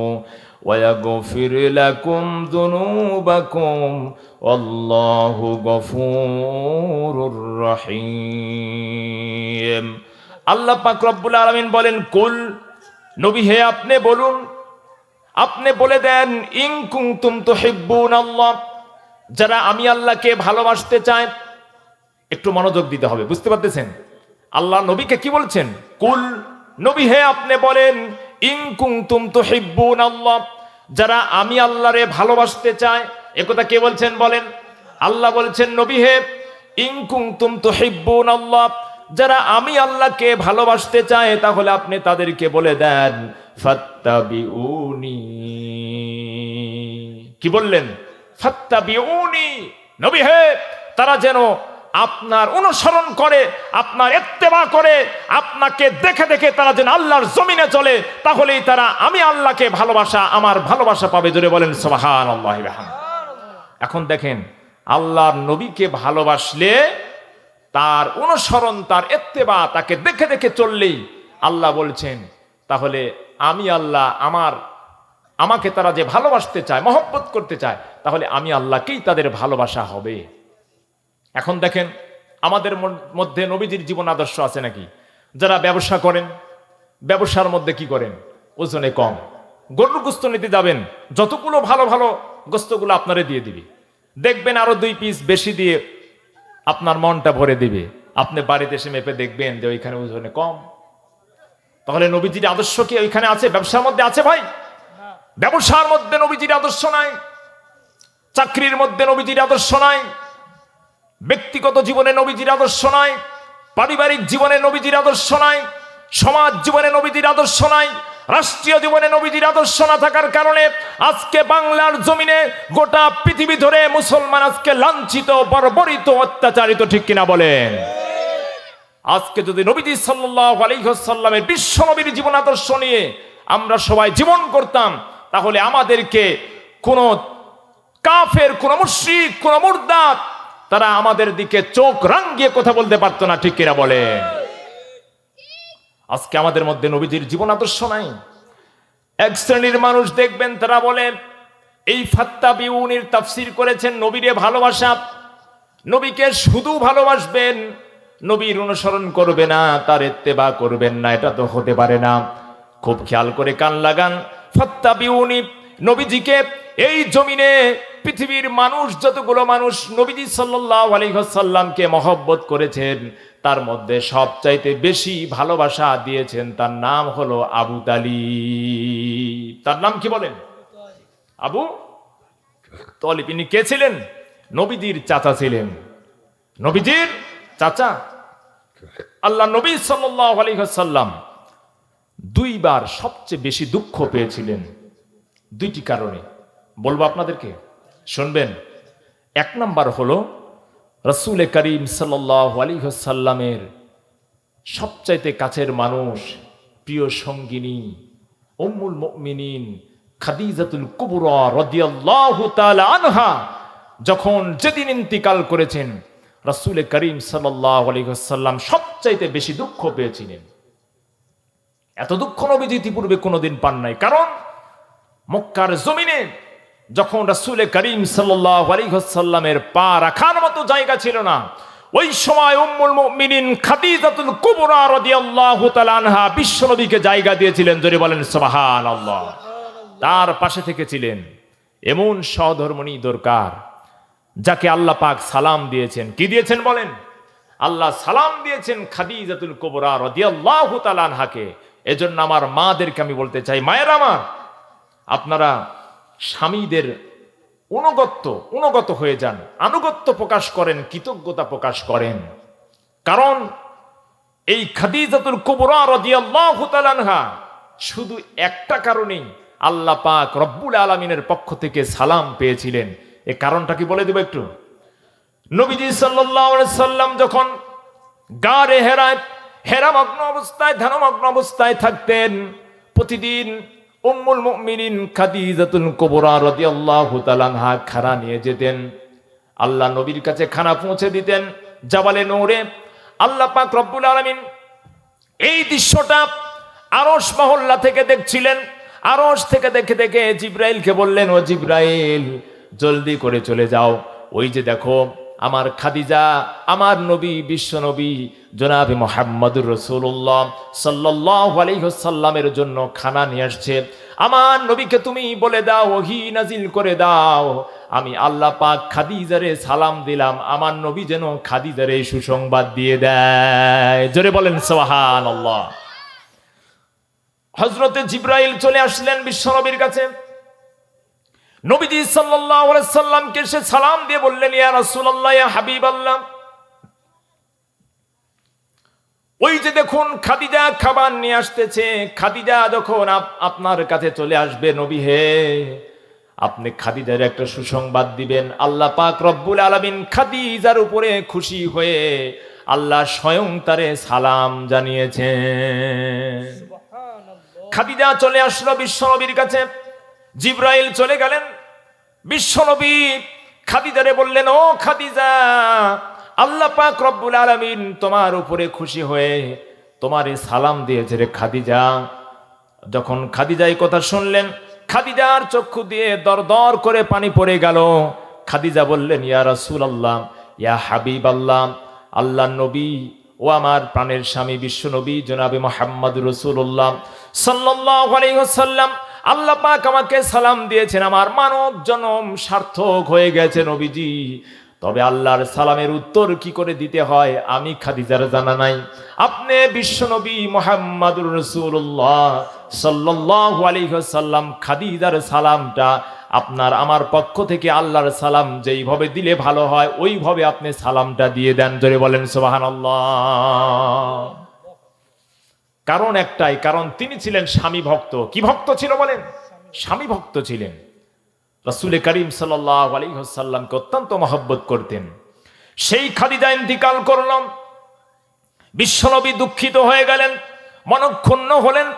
ওয়া ইয়াগফির লাকুম যুনুবাকুম ওয়াল্লাহু গফুরুর রহিম। আল্লাহ পাক রব্বুল আলামিন বলেন কুল, নবী হে আপনি বলুন, আপনি বলে দেন ইন কুনতুম তুহিব্বুনাল্লাহ, যারা আমি আল্লাহকে ভালোবাসতে চায়। একটু মনোযোগ দিতে হবে, বুঝতে পারতেছেন? আল্লাহ নবীকে কি বলছেন? কুল, নবী হে আপনি বলেন ইন কুনতুম তুহিব্বুনাল্লাহ, যারা আমি আল্লাহরে ভালোবাসতে চায়। একথা কে বলছেন বলেন? আল্লাহ বলছেন নবী হে ইন কুনতুম তুহিব্বুনাল্লাহ, যারা আমি আল্লাহকে ভালোবাসতে চায়, তাহলে আপনি তাদেরকে বলে দেন ফাত্তাবিউনি। কি বললেন? ফাত্তাবিউনি। নবী হে, তারা যেন আপনার অনুসরণ করে, আপনার ইত্তেবা করে, আপনাকে দেখে দেখে তারা যেন আল্লাহর জমিনে চলে, তাহলেই তারা আমি আল্লাহকে ভালোবাসা, আমার ভালোবাসা পাবে। জোরে বলেন সুবহানাল্লাহি ওয়া বিহামদিহি। এখন দেখেন আল্লাহর নবীকে ভালোবাসলে তার অনুসরণ, তার ইত্তেবা, তাকে দেখে দেখে চললেই আল্লাহ বলছেন তাহলে আমি আল্লাহ আমাকে তারা যে ভালোবাসতে চায়, মহব্বত করতে চায়, তাহলে আমি আল্লাহকেই তাদের ভালোবাসা হবে। এখন দেখেন আমাদের মধ্যে নবীজির জীবন আদর্শ আছে নাকি? যারা ব্যবসা করেন, ব্যবসার মধ্যে কি করেন? ওজনে কম। গরুর গোস্ত নিতে যাবেন, যতগুলো ভালো ভালো গোস্তগুলো আপনারে দিয়ে দিবে, দেখবেন আরো 2 পিস বেশি দিয়ে আপনার মনটা ভরে দিবে। আপনি বাড়িতে এসে মেপে দেখবেন যে ওইখানে ওজনে কম। তাহলে নবীজির আদর্শ কি ওইখানে আছে? ব্যবসার মধ্যে আছে ভাই? ব্যবসার মধ্যে নবীজির আদর্শ নাই, চাকরির মধ্যে নবীজির আদর্শ নাই, ব্যক্তিগত জীবনে নবীজির আদর্শ নাই, পারিবারিক জীবনে নবীজির আদর্শ নাই, সমাজ জীবনে নবীজির আদর্শ নাই, রাষ্ট্রীয় জীবনে নবীজির আদর্শ না থাকার কারণে আজকে বাংলার জমিনে গোটা পৃথিবী ধরে মুসলমান আজকে লাঞ্ছিত, বর্বরিত, অত্যাচারিত, ঠিক কিনা বলেন? আজকে যদি নবীজি সাল্লাল্লাহু আলাইহি ওয়াসাল্লামের বিশ্ব নবীর জীবন আদর্শ নিয়ে আমরা সবাই জীবন করতাম, তাহলে আমাদেরকে কোন কাফের, কোন মুশরিক, কোন মুরতাদ তারা আমাদের দিকে চোখ রাঙিয়ে কথা বলতে পারতো না, ঠিক কিনা বলেন? আজকে আমাদের মধ্যে নবীজির জীবন আদর্শ নাই। এক শ্রেণীর মানুষ দেখবেন তারা বলে এই ফাত্তাবিউনির তাফসীর করেছেন নবীরে ভালোবাসা, নবীকে শুধু ভালোবাসবেন, নবীর অনুসরণ করবে না, তার ইত্তেবা করবেন না, এটা তো হতে পারে না। খুব খেয়াল করে কান লাগান, ফাত্তাবিউনি নবীজিকে এই জমিনে পৃথিবীর মানুষ, যতগুলো মানুষ নবীজি সাল্লাল্লাহু আলাইহি ওয়াসাল্লামকে মহব্বত করেছেন, তার মধ্যে সবচাইতে বেশি ভালোবাসা দিয়েছেন, তার নাম হলো আবু তালিব। তার নাম কি বলেন? আবু তালিব। ইনি কে ছিলেন? নবীজির চাচা ছিলেন, নবীজির চাচা। আল্লাহ নবী সাল্লাল্লাহু আলাইহি ওয়াসাল্লাম 2 বার সবচেয়ে বেশি দুঃখ পেয়েছিলেন 2টি কারণে, বলবো আপনাদেরকে, শুনবেন। 1 নাম্বার হলো রাসূল করিম সাল্লাল্লাহু আলাইহি ওয়াসাল্লামের সবচাইতে কাছের মানুষ, প্রিয় সঙ্গিনী উম্মুল মুমিনিন খাদিজাতুল কুবরা রাদিয়াল্লাহু তাআলা আনহা যখন যেদিন ইন্তিকাল করেছেন, রাসূল করিম সাল্লাল্লাহু আলাইহি ওয়াসাল্লাম সবচাইতে বেশি দুঃখ পেয়েছিলেন। এত দুঃখ নবীজি ইতিপূর্বে কোনোদিন পান নাই। কারণ মক্কার জমিনে যখন রাসূল করিম সাল্লাল্লাহু আলাইহি ওয়াসাল্লামের পা রাখার মতো জায়গা ছিল না, ওই সময় উম্মুল মুমিনিন খাদিজাতুল কুবরা রাদিয়াল্লাহু তাআলা আনহা বিশ্বনবীকে জায়গা দিয়েছিলেন। জোরে বলেন সুবহানাল্লাহ। তার পাশে থেকে ছিলেন এমন সহধর্মিণী দরকার, যাকে আল্লাহ পাক সালাম দিয়েছেন। কি দিয়েছেন বলেন? আল্লাহ সালাম দিয়েছেন খাদিজাতুল কুবরা রাদিয়াল্লাহু তাআলা আনহাকে। এজন্য আমার মাদেরকে আমি বলতে চাই, মায়ের আমার, আপনারা স্বামীদের অনুগত হয়ে যান, আনুগত্য প্রকাশ করেন, কৃতজ্ঞতা প্রকাশ করেন। কারণ এই খাদিজাতুল কুবরা রাদিয়াল্লাহু তাআলা আনহা শুধু একটা কারণেই আল্লাহ পাক রব্বুল আলামিনের পক্ষ থেকে সালাম পেয়েছিলেন। এই কারণটা কি বলে দেব একটু? নবীজি সাল্লাল্লাহু আলাইহি সাল্লাম যখন গারে হেরামগ্ন অবস্থায়, ধ্যানমগ্ন অবস্থায় থাকতেন, প্রতিদিন উম্মুল মুমিনিন খাদিজাতুল কুবরা রাদিয়াল্লাহু তাআলা আনহা খানা নিয়ে যেতেন, আল্লাহ নবীর কাছে খানা পৌঁছে দিতেন জাবালে নূরে। আল্লাহ পাক রব্বুল আলামিন এই দৃশ্যটা আরশ মহল্লা থেকে দেখছিলেন। আরশ থেকে দেখে দেখে জিব্রাইলকে বললেন, ও জিব্রাইল, জলদি করে চলে যাও, ওই যে দেখো আমার খাদিজা, আমার নবী, বিশ্ব নবী জনাবে মুহাম্মদুর রাসূলুল্লাহ সাল্লাল্লাহু আলাইহি ওয়াসাল্লামের জন্য খানা নিয়ে আসছে। আমার নবীকে তুমি বলে দাও, ওহী নাজিল করে দাও, আমি আল্লাহ পাক খাদিজারে সালাম দিলাম, আমার নবী যেন খাদিজারে সুসংবাদ দিয়ে দেয়। জোরে বলেন সুবহানাল্লাহ। হযরতে জিব্রাইল চলে আসলেন বিশ্ব নবীর কাছে। নবীজি সাল্লাল্লাহু আলাইহি সাল্লামকে সে সালাম দিয়ে বললেন, ইয়া রাসূলুল্লাহ, ইয়া হাবিবাল্লাহ, ওই যে দেখুন খাদিজা খাবার নিয়ে আসতেছে। খাদিজা যখন আপনার কাছে চলে আসবে, নবী হে, আপনি খাদিজার একটা সুসংবাদ দিবেন। আল্লাহ পাক রব্বুল আলামিন খাদিজার উপরে খুশি হয়ে আল্লাহ স্বয়ং তারে সালাম জানিয়েছেন। খাদিজা চলে আসলো বিশ্ব নবীর কাছে। জিব্রাইল চলে গেলেন, বিশ্বনবী খাদিজারে বললেন, ও খাদিজা, আল্লাহ পাক রব্বুল আলামিন তোমার উপরে খুশি হয়ে তোমার এই সালাম দিয়েছে রে খাদিজা। যখন খাদিজা এই কথা শুনলেন, খাদিজার চক্ষু দিয়ে দর দর করে পানি পড়ে গেল। খাদিজা বললেন, ইয়া রাসূলুল্লাহ, ইয়া হাবিবাল্লাহ, আল্লাহর নবী ও আমার প্রাণের স্বামী বিশ্ব নবী জনাবে মুহাম্মদুর রাসূলুল্লাহ সাল্লাল্লাহু আলাইহি ওয়াসাল্লাম, আল্লাহ পাক আমাকে সালাম দিয়েছেন, আমার মানব জনম সার্থক হয়ে গেছে নবীজি। তবে আল্লাহর সালামের উত্তর কি করে দিতে হয় আমি খাদিজার জানা নাই। আপনি বিশ্বনবী মুহাম্মদুর রাসূলুল্লাহ সাল্লাল্লাহু আলাইহি ওয়াসাল্লাম খাদিজার সালামটা আপনার আমার পক্ষ থেকে আল্লাহর সালাম যেইভাবে দিলে ভালো হয় ওইভাবে আপনি সালামটা দিয়ে দেন। জোরে বলেন সুবহানাল্লাহ। কারণ একটাই, কারণ তিনি ছিলেন স্বামী ভক্ত। কি ভক্ত ছিল বলেন? স্বামী ভক্ত ছিলেন। রাসূল করিম সাল্লাল্লাহু আলাইহি ওয়াসাল্লামকে অত্যন্ত মহব্বত করতেন। সেই খাদিজা ইন্তিকাল করলেন, বিশ্বনবী দুঃখিত হয়ে গেলেন, মনক্ষুণ্ণ হলেন,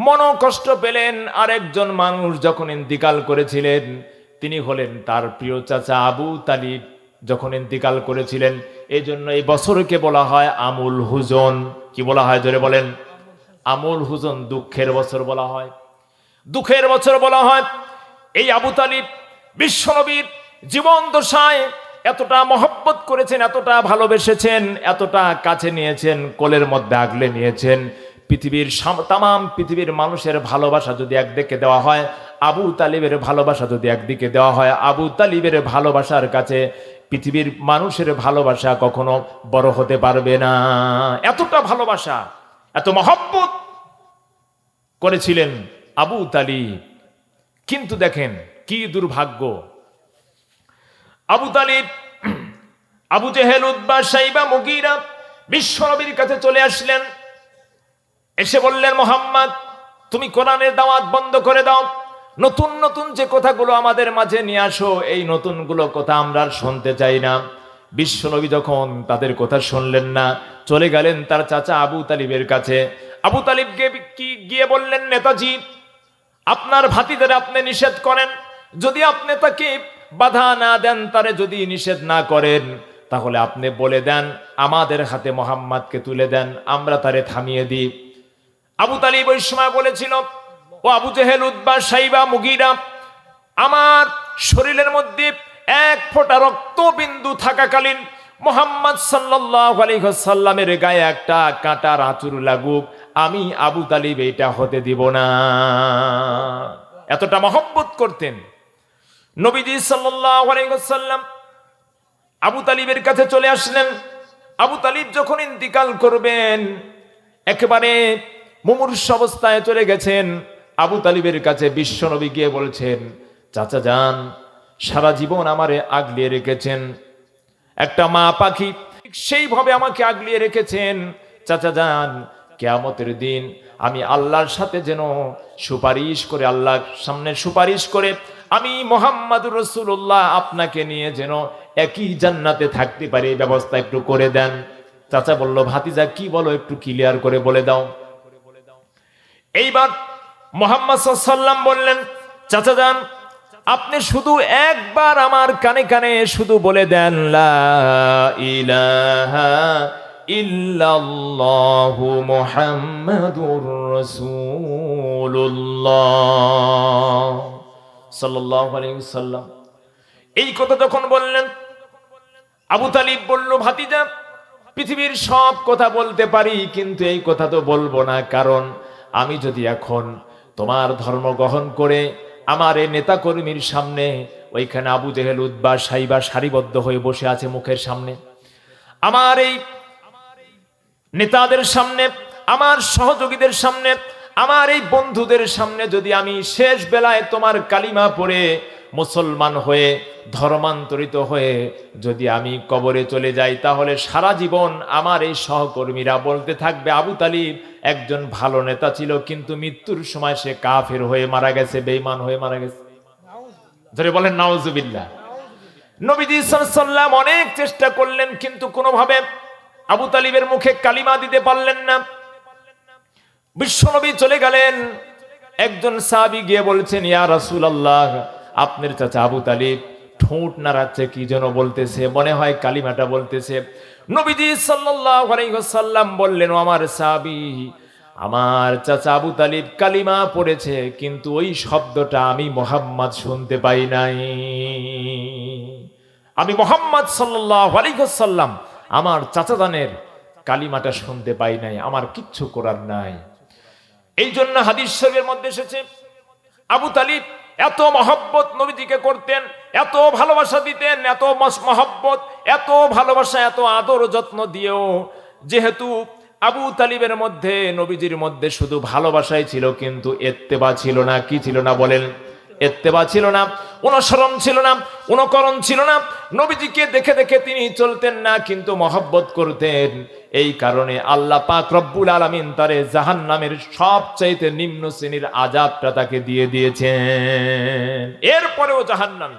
মনকষ্ট পেলেন। আরেকজন মানুষ যখন ইন্তিকাল করেছিলেন তিনি হলেন তার প্রিয় চাচা আবু তালিব। যখন ইন্তিকাল করেছিলেন, এই জন্য এই বছরকে বলা হয় আমুল হুজন। কি বলা হয় জোরে বলেন? আমুল হুজন, দুঃখের বছর বলা হয়, দুঃখের বছর বলা হয়। এই আবু তালিব বিশ্বনবীর জীবন দশায় এতটা মহব্বত করেছেন, এতটা ভালোবেসেছেন, এতটা কাছে নিয়েছেন, কোলের মধ্যে আগলে নিয়েছেন। পৃথিবীর তামাম পৃথিবীর মানুষের ভালোবাসা যদি একদিকে দেওয়া হয়, আবু তালিবের ভালোবাসা যদি একদিকে দেওয়া হয়, আবু তালিবের ভালোবাসার কাছে পৃথিবীর মানুষের ভালোবাসা কখনো বড় হতে পারবে না। এতটা ভালোবাসা, এত মহব্বত করেছিলেন আবু তালিব। কিন্তু দেখেন কি দুর্ভাগ্য, আবু তালিব, আবু জেহেল, উতবা, শাইবা, মুগীরা বিশ্বনবীর কাছে চলে আসলেন। এসে বললেন, মুহাম্মদ, তুমি কোরআনের দাওয়াত বন্ধ করে দাও, নতুন নতুন যে কথাগুলো আমাদের মাঝে নিয়ে আসো, এই নতুনগুলো কথা আমরা আর শুনতে চাই না। বিশ্বনবী যখন তাদের কথা শুনলেন না, চলে গেলেন তার চাচা আবু তালিবের কাছে। আবু তালিবকে গিয়ে বললেন, নেতাজি, আপনার ভাতিদের আপনি নিষেধ করেন, যদি আপনি তাকে বাধা না দেন, তারে যদি নিষেধ না করেন, তাহলে আপনি বলে দেন আমাদের হাতে মুহাম্মদকে তুলে দেন, আমরা তারে থামিয়ে দিই। আবু তালিব ওই সময় বলেছিল, ও আবু জেহেল, উতবা, শাইবা, মুগীরা, আমার শরীরের মধ্যে এক ফোঁটা রক্তবিন্দু থাকাকালীন মুহাম্মদ সাল্লাল্লাহু আলাইহি ওয়াসাল্লামের গায়ে একটা কাঁটার আঁচড় লাগুক, আমি আবু তালিব এটা হতে দিব না। এতটা মহব্বত করতেন নবীজি সাল্লাল্লাহু আলাইহি ওয়াসাল্লাম। আবু তালিবের কাছে চলে আসলেন। আবু তালিব যখন ইন্তিকাল করবেন, একেবারে মুমূর্ষ অবস্থায় চলে গেছেন। আবু তালিবের কাছে বিশ্বনবী গিয়ে বলছেন, চাচা যান, সারা জীবন আমারে আগলিয়ে রেখেছেন, একটা মা পাখি সেইভাবে আমাকে আগলিয়ে রেখেছেন। চাচা যান, কিয়ামতের দিন আমি আল্লাহর সাথে যেন সুপারিশ করে, আল্লাহর সামনে সুপারিশ করে আমি মুহাম্মদুর রাসূলুল্লাহ আপনাকে নিয়ে যেন একই জান্নাতে থাকতে পারি, এই ব্যবস্থা একটু করে দেন। চাচা বলল, ভাতিজা কি বলো, একটু ক্লিয়ার করে বলে দাও। এইবার মুহাম্মদ সাল্লাল্লাহু আলাইহি ওয়াসাল্লাম বললেন, চাচা যান, আপনি শুধু একবার আমার কানে কানে শুধু বলে দেন, লা ইলাহা ইল্লাল্লাহু মুহাম্মাদুর রাসূলুল্লাহ সাল্লাল্লাহু আলাইহি ওয়াসাল্লাম। এই কথা যখন বললেন, আবু তালিব বলল, ভাতিজা, পৃথিবীর সব কথা বলতে পারি, কিন্তু এই কথা তো বলবো না, কারণ আমি যদি এখন তোমার ধর্ম গ্রহণ করে আমার এই নেতা কর্মীর সামনে, ওইখানে আবু জেহেল, উতবা, শাইবা সারিবদ্ধ হয়ে বসে আছে মুখের সামনে, আমার এই নেতাদের সামনে, আমার সহযোগীদের সামনে, আমার এই বন্ধুদের সামনে যদি আমি শেষ বেলায় তোমার কালিমা পড়ে মুসলমান হয়ে ধর্মান্তরিত হয়ে যদি আমি কবরে চলে যাই, তাহলে সারা জীবন আমার এই সহকর্মীরা বলতে থাকবে আবু তালিব একজন ভালো নেতা ছিল, কিন্তু মৃত্যুর সময় সে কাফের হয়ে মারা গেছে, বেঈমান হয়ে মারা গেছে। ধরে বলেন নাউজুবিল্লাহ। নবীজি সাল্লাল্লাহু আলাইহি ওয়াসাল্লাম অনেক চেষ্টা করলেন, কিন্তু কোনোভাবে আবু তালিবের মুখে কালিমা দিতে পারলেন না। বিশ্বনবী চলে গেলেন। একজন সাহাবী গিয়ে বলছেন, ইয়া রাসূলুল্লাহ, আপনার চাচা আবু তালিব ঠোঁট নাড়াচ্ছে, কি যেন বলতেছে, মনে হয় কালিমাটা বলতেছে। নবীজি সাল্লাল্লাহু আলাইহি ওয়াসাল্লাম বললেন, ও আমার সাহাবী, আমার চাচা আবু তালিব কালিমা পড়েছে, কিন্তু ওই শব্দটা আমি মুহাম্মদ শুনতে পাই নাই। আমি মুহাম্মদ সাল্লাল্লাহু আলাইহি ওয়াসাল্লাম আমার চাচাদানের কালিমাটা শুনতে পাই নাই, আমার কিচ্ছু করার নাই। এই জন্য হাদিস শরীফের মধ্যে এসেছে, আবু তালিব এত মহব্বত নবীজিকে করতেন, এত ভালোবাসা দিতেন, এত মহব্বত, এত ভালোবাসা, এত আদর যত্ন দিয়েও যেহেতু আবু তালিবের মধ্যে, নবীজির মধ্যে শুধু ভালোবাসাই ছিল, কিন্তু ইত্তেবা ছিল না। কি ছিল না বলেন? ইত্তেবা ছিল না, অনুসরণ ছিল না, অনুকরণ ছিল না। নবীজিকে দেখে দেখে তিনি চলতেন না, কিন্তু মহব্বত করতেন। এই কারণে আল্লাহ পাক রব্বুল আলামিন তারে জাহান্নামের সবচাইতে নিম্ন শ্রেণীর আযাবটা তাকে দিয়ে দিয়েছেন, এরপরেও জাহান্নাম।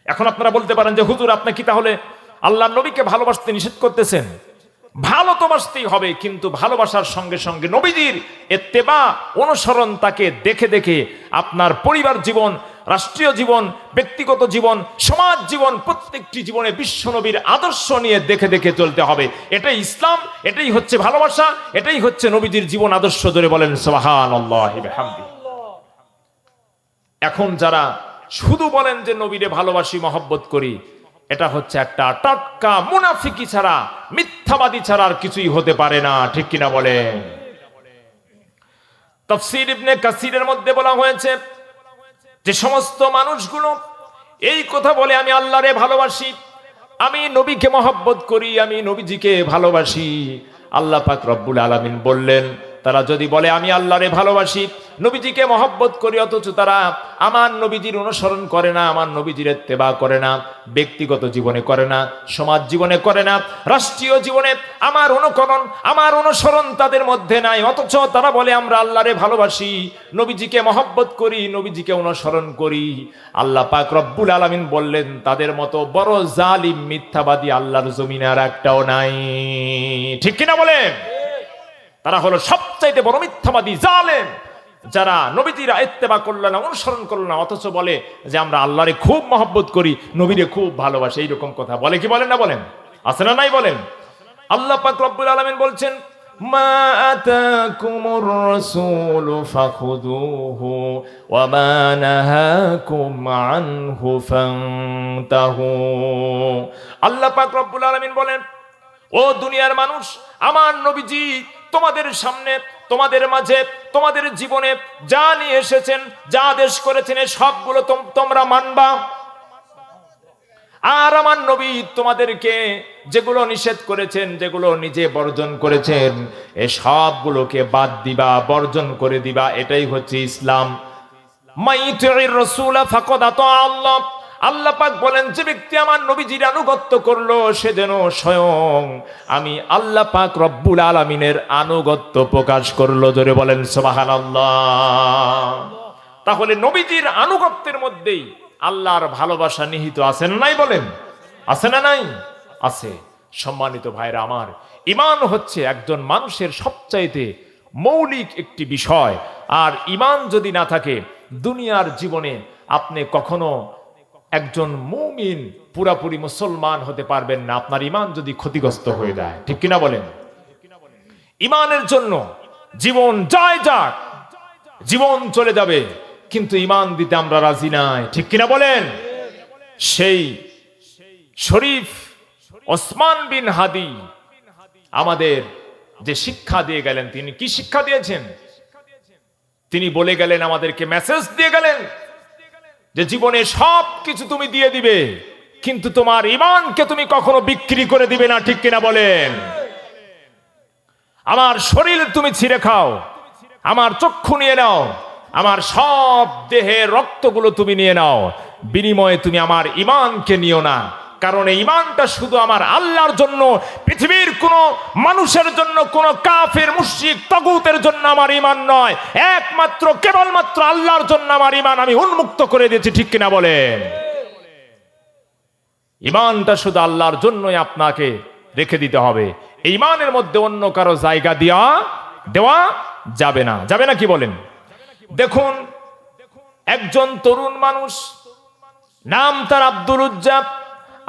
এখন আপনারা বলতে পারেন যে হুজুর, আপনি কি তাহলে আল্লাহর নবীকে ভালোবাসতে নিষেধ করতেছেন? ভালো তো বাসতেই হবে, কিন্তু ভালোবাসার সঙ্গে সঙ্গে নবীজির ইত্তেবা, অনুসরণ, তাকে দেখে দেখে আপনার পরিবার জীবন, রাষ্ট্রীয় জীবন, ব্যক্তিগত জীবন, সমাজ জীবন, প্রত্যেকটি জীবনে বিশ্ব নবীর আদর্শ নিয়ে দেখে দেখে চলতে হবে। এটাই ইসলাম, এটাই হচ্ছে ভালোবাসা, এটাই হচ্ছে নবীজির জীবন আদর্শ। ধরে বলেন সুবহানাল্লাহি বিহামদিহি। এখন যারা শুধু বলেন যে নবীরে ভালোবাসি, মহব্বত করি, এটা হচ্ছে একটা টাটকা মুনাফিকি ছাড়া, মিথ্যাবাদী ছাড়া আর কিছুই হতে পারে না। ঠিক কিনা বলেন? তাফসীর ইবনে কাসিরের মধ্যে বলা হয়েছে, যে সমস্ত মানুষগুলো এই কথা বলে আমি আল্লাহরে ভালোবাসি, আমি নবীকে মহব্বত করি, আমি নবীজিকে ভালোবাসি, আল্লাহ পাক রব্বুল আলামিন বললেন, তারা যদি বলে আমি আল্লাহরে ভালোবাসি, নবীজিকে মহব্বত করি, অথচ তারা আমার নবীজির অনুসরণ করে না, আমার নবীজির ইত্তেবা করে না, ব্যক্তিগত জীবনে করে না, সমাজ জীবনে করে না, রাষ্ট্রীয় জীবনে আমার অনুকরণ, আমার অনুসরণ তাদের মধ্যে নাই, অথচ তারা বলে আমরা আল্লাহরে ভালোবাসি, নবীজিকে মহব্বত করি, নবীজিকে অনুসরণ করি, আল্লাহ পাক রব্বুল আলামিন বললেন, তাদের মতো বড় জালিম, মিথ্যাবাদী আল্লাহর জমিনে আর একটাও নাই। ঠিক কিনা বলেন? তারা হলো সবচাইতে বড় মিথ্যাবাদী, জালেম, যারা নবীজির ইত্তেবা করলো না, অনুসরণ করলো না, অথচ বলে যে আমরা আল্লাহরে খুব মহব্বত করি, নবীরে খুব ভালোবাসি। এইরকম কথা বলে কি বলেন না বলেন? আছে না নাই বলেন? আল্লাহ পাক রব্বুল আলামিন বলছেন, মা আতাকুমুর রাসূলু ফাখুযুহু ওয়া মা নাহাকুম আনহু ফান্তাহু। আল্লাহ পাক রব্বুল আলামিন বলেন, ও দুনিয়ার মানুষ, আমার নবীজি তোমাদের সামনে, তোমাদের মাঝে, তোমাদের জীবনে যা নিয়ে এসেছেন, যা আদেশ করেছেন, সবগুলো তোমরা মানবা। আর আমার নবী তোমাদেরকে যেগুলো নিষেধ করেছেন, যেগুলো নিজে বর্জন করেছেন, এই সবগুলোকে বাদ দিবা, বর্জন করে দিবা। এটাই হচ্ছে ইসলাম। মাইয়ুতির রাসূল ফাকাদ আতা আল্লাহ। আল্লাহ পাক বলেন, যে ব্যক্তি আমার নবীজির আনুগত্য করলো, সে যেন স্বয়ং আমি আল্লাহ পাক রব্বুল আলামিনের আনুগত্য প্রকাশ করলো। জোরে বলেন সুবহানাল্লাহ। তাহলে নবীজির আনুগত্যের মধ্যেই আল্লাহর ভালোবাসা নিহিত আছে না নাই বলেন? আছে না নাই? আছে। সম্মানিত ভাইরা আমার, ঈমান হচ্ছে একজন মানুষের সবচাইতে মৌলিক একটি বিষয়। আর ঈমান যদি না থাকে, দুনিয়ার জীবনে আপনি কখনো একজন মুমিন, পুরাপুরি মুসলমান হতে পারবেন না, আপনার ঈমান যদি ক্ষতিগ্রস্ত হয়ে যায়। ঠিক কিনা বলেন? ঈমানের জন্য জীবন যায় যাক, জীবন চলে যাবে, কিন্তু ঈমান দিতে আমরা রাজি নাই। ঠিক কিনা বলেন? সেই শরীফ ওসমান বিন হাদি আমাদের যে শিক্ষা দিয়ে গেলেন, তিনি কি শিক্ষা দিয়েছেন? তিনি বলে গেলেন, আমাদেরকে মেসেজ দিয়ে গেলেন যে জীবনে সব কিছু তুমি দিয়ে দিবে, কিন্তু তোমার ঈমানকে তুমি কখনো বিক্রি করে দিবে না। ঠিক কিনা বলেন? আমার শরীর তুমি ছিঁড়ে খাও, আমার চক্ষু নিয়ে নাও, আমার সব দেহের রক্তগুলো তুমি নিয়ে নাও, বিনিময়ে তুমি আমার ঈমানকে নিও না। কারণ এই ঈমানটা শুধু আমার আল্লাহর জন্য, পৃথিবীর কোনো মানুষের জন্য, কোনো কাফের, মুশরিক, তাগুতের জন্য আমার ঈমান নয়, একমাত্র কেবলমাত্র আল্লাহর জন্য আমার ঈমান আমি উন্মুক্ত করে দিয়েছি। ঠিক কিনা বলেন? ঈমানটা শুধু আল্লাহর জন্যই আপনাকে রেখে দিতে হবে। এই ঈমানের মধ্যে অন্য কারো জায়গা দেওয়া যাবে না। যাবে না কি বলেন? দেখুন, একজন তরুণ মানুষ নাম তার আব্দুল উজ্জা।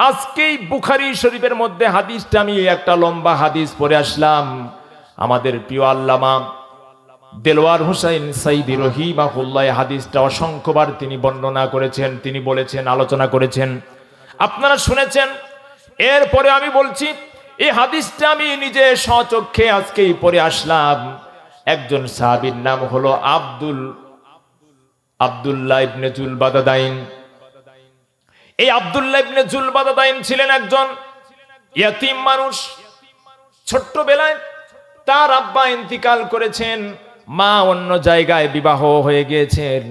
আজকেই বুখারী শরীফের মধ্যে হাদিসটা, আমি একটা লম্বা হাদিস পড়ে আসলাম। আমাদের প্রিয় আল্লামা দেলওয়ার হোসাইন সাইদি রহিমাহুল্লাহ হাদিসটা অসংখ্যবার তিনি বর্ণনা করেছেন, তিনি বলেছেন, আলোচনা করেছেন, আপনারা শুনেছেন। এরপরে আমি বলছি, এই হাদিসটা আমি নিজে স্বচক্ষে আজকেই পড়ে আসলাম। একজন সাহাবীর নাম হলো আব্দুল্লাহ ইবনে জুলবাদাদাইন। এই আব্দুল্লাহ ইবনে জুলবাদাদাইন ছিলেন একজন ইয়াতীম মানুষ। ছোট্টবেলায় তার আব্বা ইন্তিকাল করেছেন, মা অন্য জায়গায় বিবাহ হয়ে গিয়েছেন।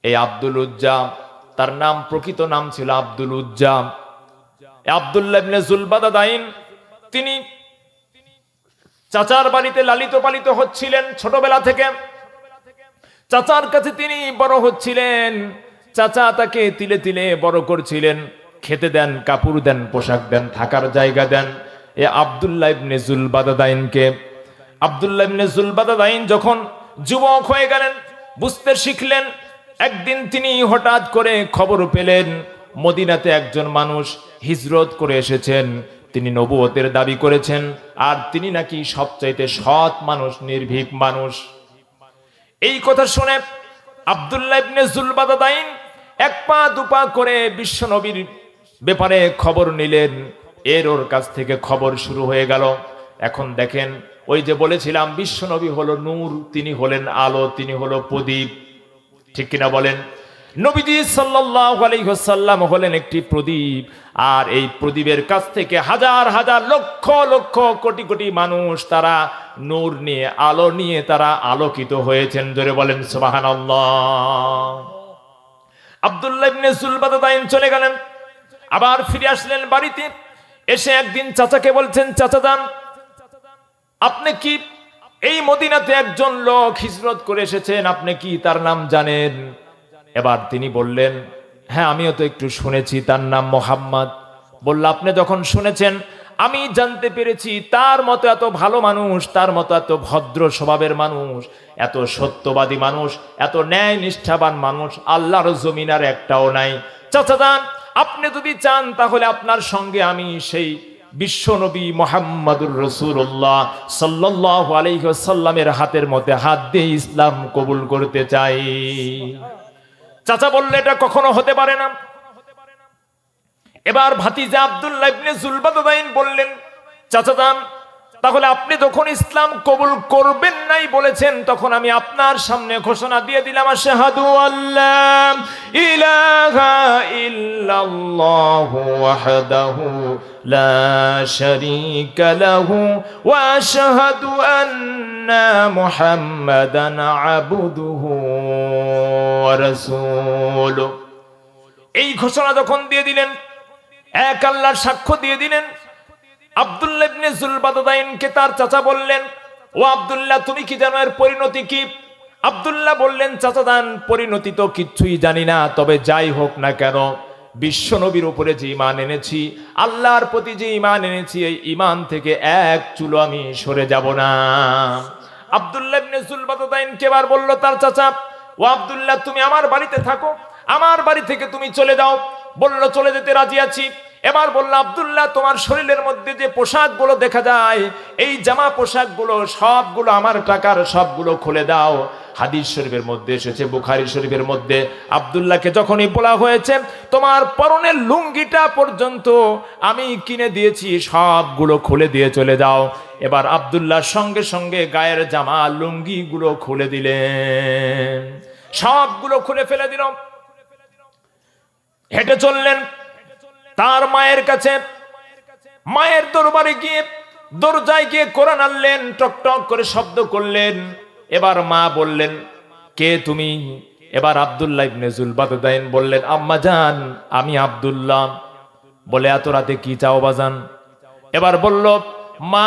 এই আব্দুল উজ্জা, তার নাম, প্রকৃত নাম ছিল আব্দুল উজ্জা। আব্দুল্লাহ ইবনে জুলবাদাদাইন তিনি চাচার বাড়িতে লালিত পালিত হচ্ছিলেন ছোটবেলা থেকে। চাচার কাছে তিনি বড় হচ্ছিলেন। চাচা তাকে তিলে তিলে বড় করছিলেন, খেতে দেন, কাপড় দেন, পোশাক দেন, থাকার জায়গা দেন। এ আব্দুল্লাহ ইবনে জুলবাদাদাইনকে, আব্দুল্লাহ ইবনে জুলবাদাদাইন যখন যুবক হয়ে গেলেন, বুঝতে শিখলেন, একদিন তিনি হঠাৎ করে খবর পেলেন মদিনাতে একজন মানুষ হিজরত করে এসেছেন। তিনি নবুয়তের দাবি করেছেন, আর তিনি নাকি সবচাইতে সৎ মানুষ, নির্ভীক মানুষ। এই কথা শুনে আব্দুল্লাহ ইবনে জুলবাদাদাইন এক পা দুপা করে বিশ্ব নবীর ব্যাপারে খবর নিলেন। ওর কাছ থেকে খবর শুরু হয়ে গেল। এখন দেখেন, ওই যে বলেছিলাম বিশ্ব নবী হলো নূর, তিনি হলেন আলো, তিনি হলো প্রদীপ, ঠিক কিনা বলেন? নবীজি সাল্লাল্লাহু আলাইহি ওয়াসাল্লাম হলেন একটি প্রদীপ, আর এই প্রদীপের কাছ থেকে হাজার হাজার লক্ষ লক্ষ কোটি কোটি মানুষ তারা নূর নিয়ে, আলো নিয়ে তারা আলোকিত হয়েছেন। জোরে বলেন সুবহানাল্লাহ। আব্দুল্লাহ ইবনে জুলবাদাদাইন চলে গেলেন, আবার ফিরে আসলেন বাড়িতে। এসে একদিন চাচাকে বলছেন, চাচা যান, আপনি কি এই মদিনাতে একজন লোক হিজরত করে এসেছেন, আপনি কি তার নাম জানেন? এবার তিনি বললেন, হ্যাঁ আমিও তো একটু শুনেছি, তার নাম মোহাম্মদ। বলল, আপনি যখন শুনেছেন, আমি জানতে পেরেছি তার মতো এত ভালো মানুষ, তার মতো এত ভদ্র স্বভাবের মানুষ, এত সত্যবাদী মানুষ, এত ন্যায় নিষ্ঠাবান মানুষ আল্লাহর জমিন আর একটাও নাই। চাচা যান, আপনি যদি চান তাহলে আপনার সঙ্গে আমি সেই বিশ্বনবী মুহাম্মদুর রাসূলুল্লাহ সাল্লাল্লাহু আলাইহি ওয়াসাল্লামের হাতের মধ্যে হাত দিয়ে ইসলাম কবুল করতে চাই। চাচা বললে, এটা কখনো হতে পারে না। এবার ভাতিজা আব্দুল্লাহ ইবনে জুলবাদাদাইন বললেন, চাচা যান, তাহলে আপনি যখন ইসলাম কবুল করবেন নাই বলেছেন, তখন আমি আপনার সামনে ঘোষণা দিয়ে দিলাম, আশহাদু আল্লা ইলাহা ইল্লাল্লাহু ওয়াহদাহু লা শারীকা লাহু ওয়া আশহাদু আন্না মুহাম্মাদান আবদুহু ওয়া রাসূলুহু। এই ঘোষণা যখন দিয়ে দিলেন, এক আল্লাহর সাক্ষ্য দিয়ে দিলেন, আব্দুল্লাহ ইবনে জুলবাদাদাইনকে তার চাচা বললেন, ও আব্দুল্লাহ, তুমি কি জানো এর পরিণতি কি? আব্দুল্লাহ বললেন, চাচা যান, পরিণতি তো কিচ্ছুই জানি না, তবে যাই হোক না কেন, বিশ্ব নবীর উপরে যে ঈমান এনেছি, আল্লাহর প্রতি যে ঈমান এনেছি, এই ঈমান থেকে এক চুলো আমি সরে যাব না। আব্দুল্লাহ ইবনে জুলবাদাদাইনকে এবার বলল তার চাচা, ও আব্দুল্লাহ, তুমি আমার বাড়িতে থাকো, আমার বাড়ি থেকে তুমি চলে যাও। বলল, চলে যেতে রাজি আছি। এবার বলল, আব্দুল্লাহ, তোমার শরীরের মধ্যে যে পোশাকগুলো দেখা যায়, এই জামা পোশাকগুলো সবগুলো আমার টাকার, সবগুলো খুলে দাও। হাদিস শরীফের মধ্যে এসেছে, বুখারী শরীফের মধ্যে, আব্দুল্লাহকে যখনই বলা হয়েছে তোমার পরনের লুঙ্গিটা পর্যন্ত আমি কিনে দিয়েছি, সবগুলো খুলে দিয়ে চলে যাও। এবার আব্দুল্লাহ সঙ্গে সঙ্গে গায়ের জামা লুঙ্গিগুলো খুলে দিলেন, সবগুলো খুলে ফেলে দিল। হেঁটে চললেন তার মায়ের কাছে। মায়ের দরবারে গিয়ে দরজায় গিয়ে কোরআন আনলেন, টক টক করে শব্দ করলেন। এবার মা বললেন, কে তুমি? এবার আব্দুল্লাহ ইবনে জুলবাদাদাইন বললেন, আম্মা জান, আমি আব্দুল্লাহ। বলে, এত রাতে কি চাও বাজান? এবার বলল, মা,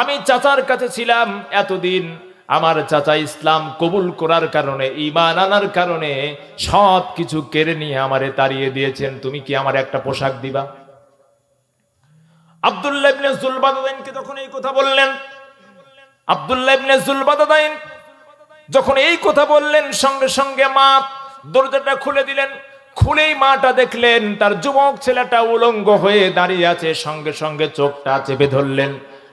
আমি চাচার কাছে ছিলাম এতদিন, আমার চাচা ইসলাম কবুল করার কারণে, ঈমান আনার কারণে সব কিছু কেড়ে নিয়ে আমারে তাড়িয়ে দিয়েছেন, তুমি কি আমার একটা পোশাক দিবা? আব্দুল্লাহ ইবনে জুলবাদাদাইনকে যখন এই কথা বললেন, আব্দুল্লাহ ইবনে জুলবাদাদাইন যখন এই কথা বললেন, সঙ্গে সঙ্গে মা দরজাটা খুলে দিলেন। খুলেই মাটা দেখলেন তার যুবক ছেলেটা উলঙ্গ হয়ে দাঁড়িয়ে আছে, সঙ্গে সঙ্গে চোখটা চেপে ধরলেন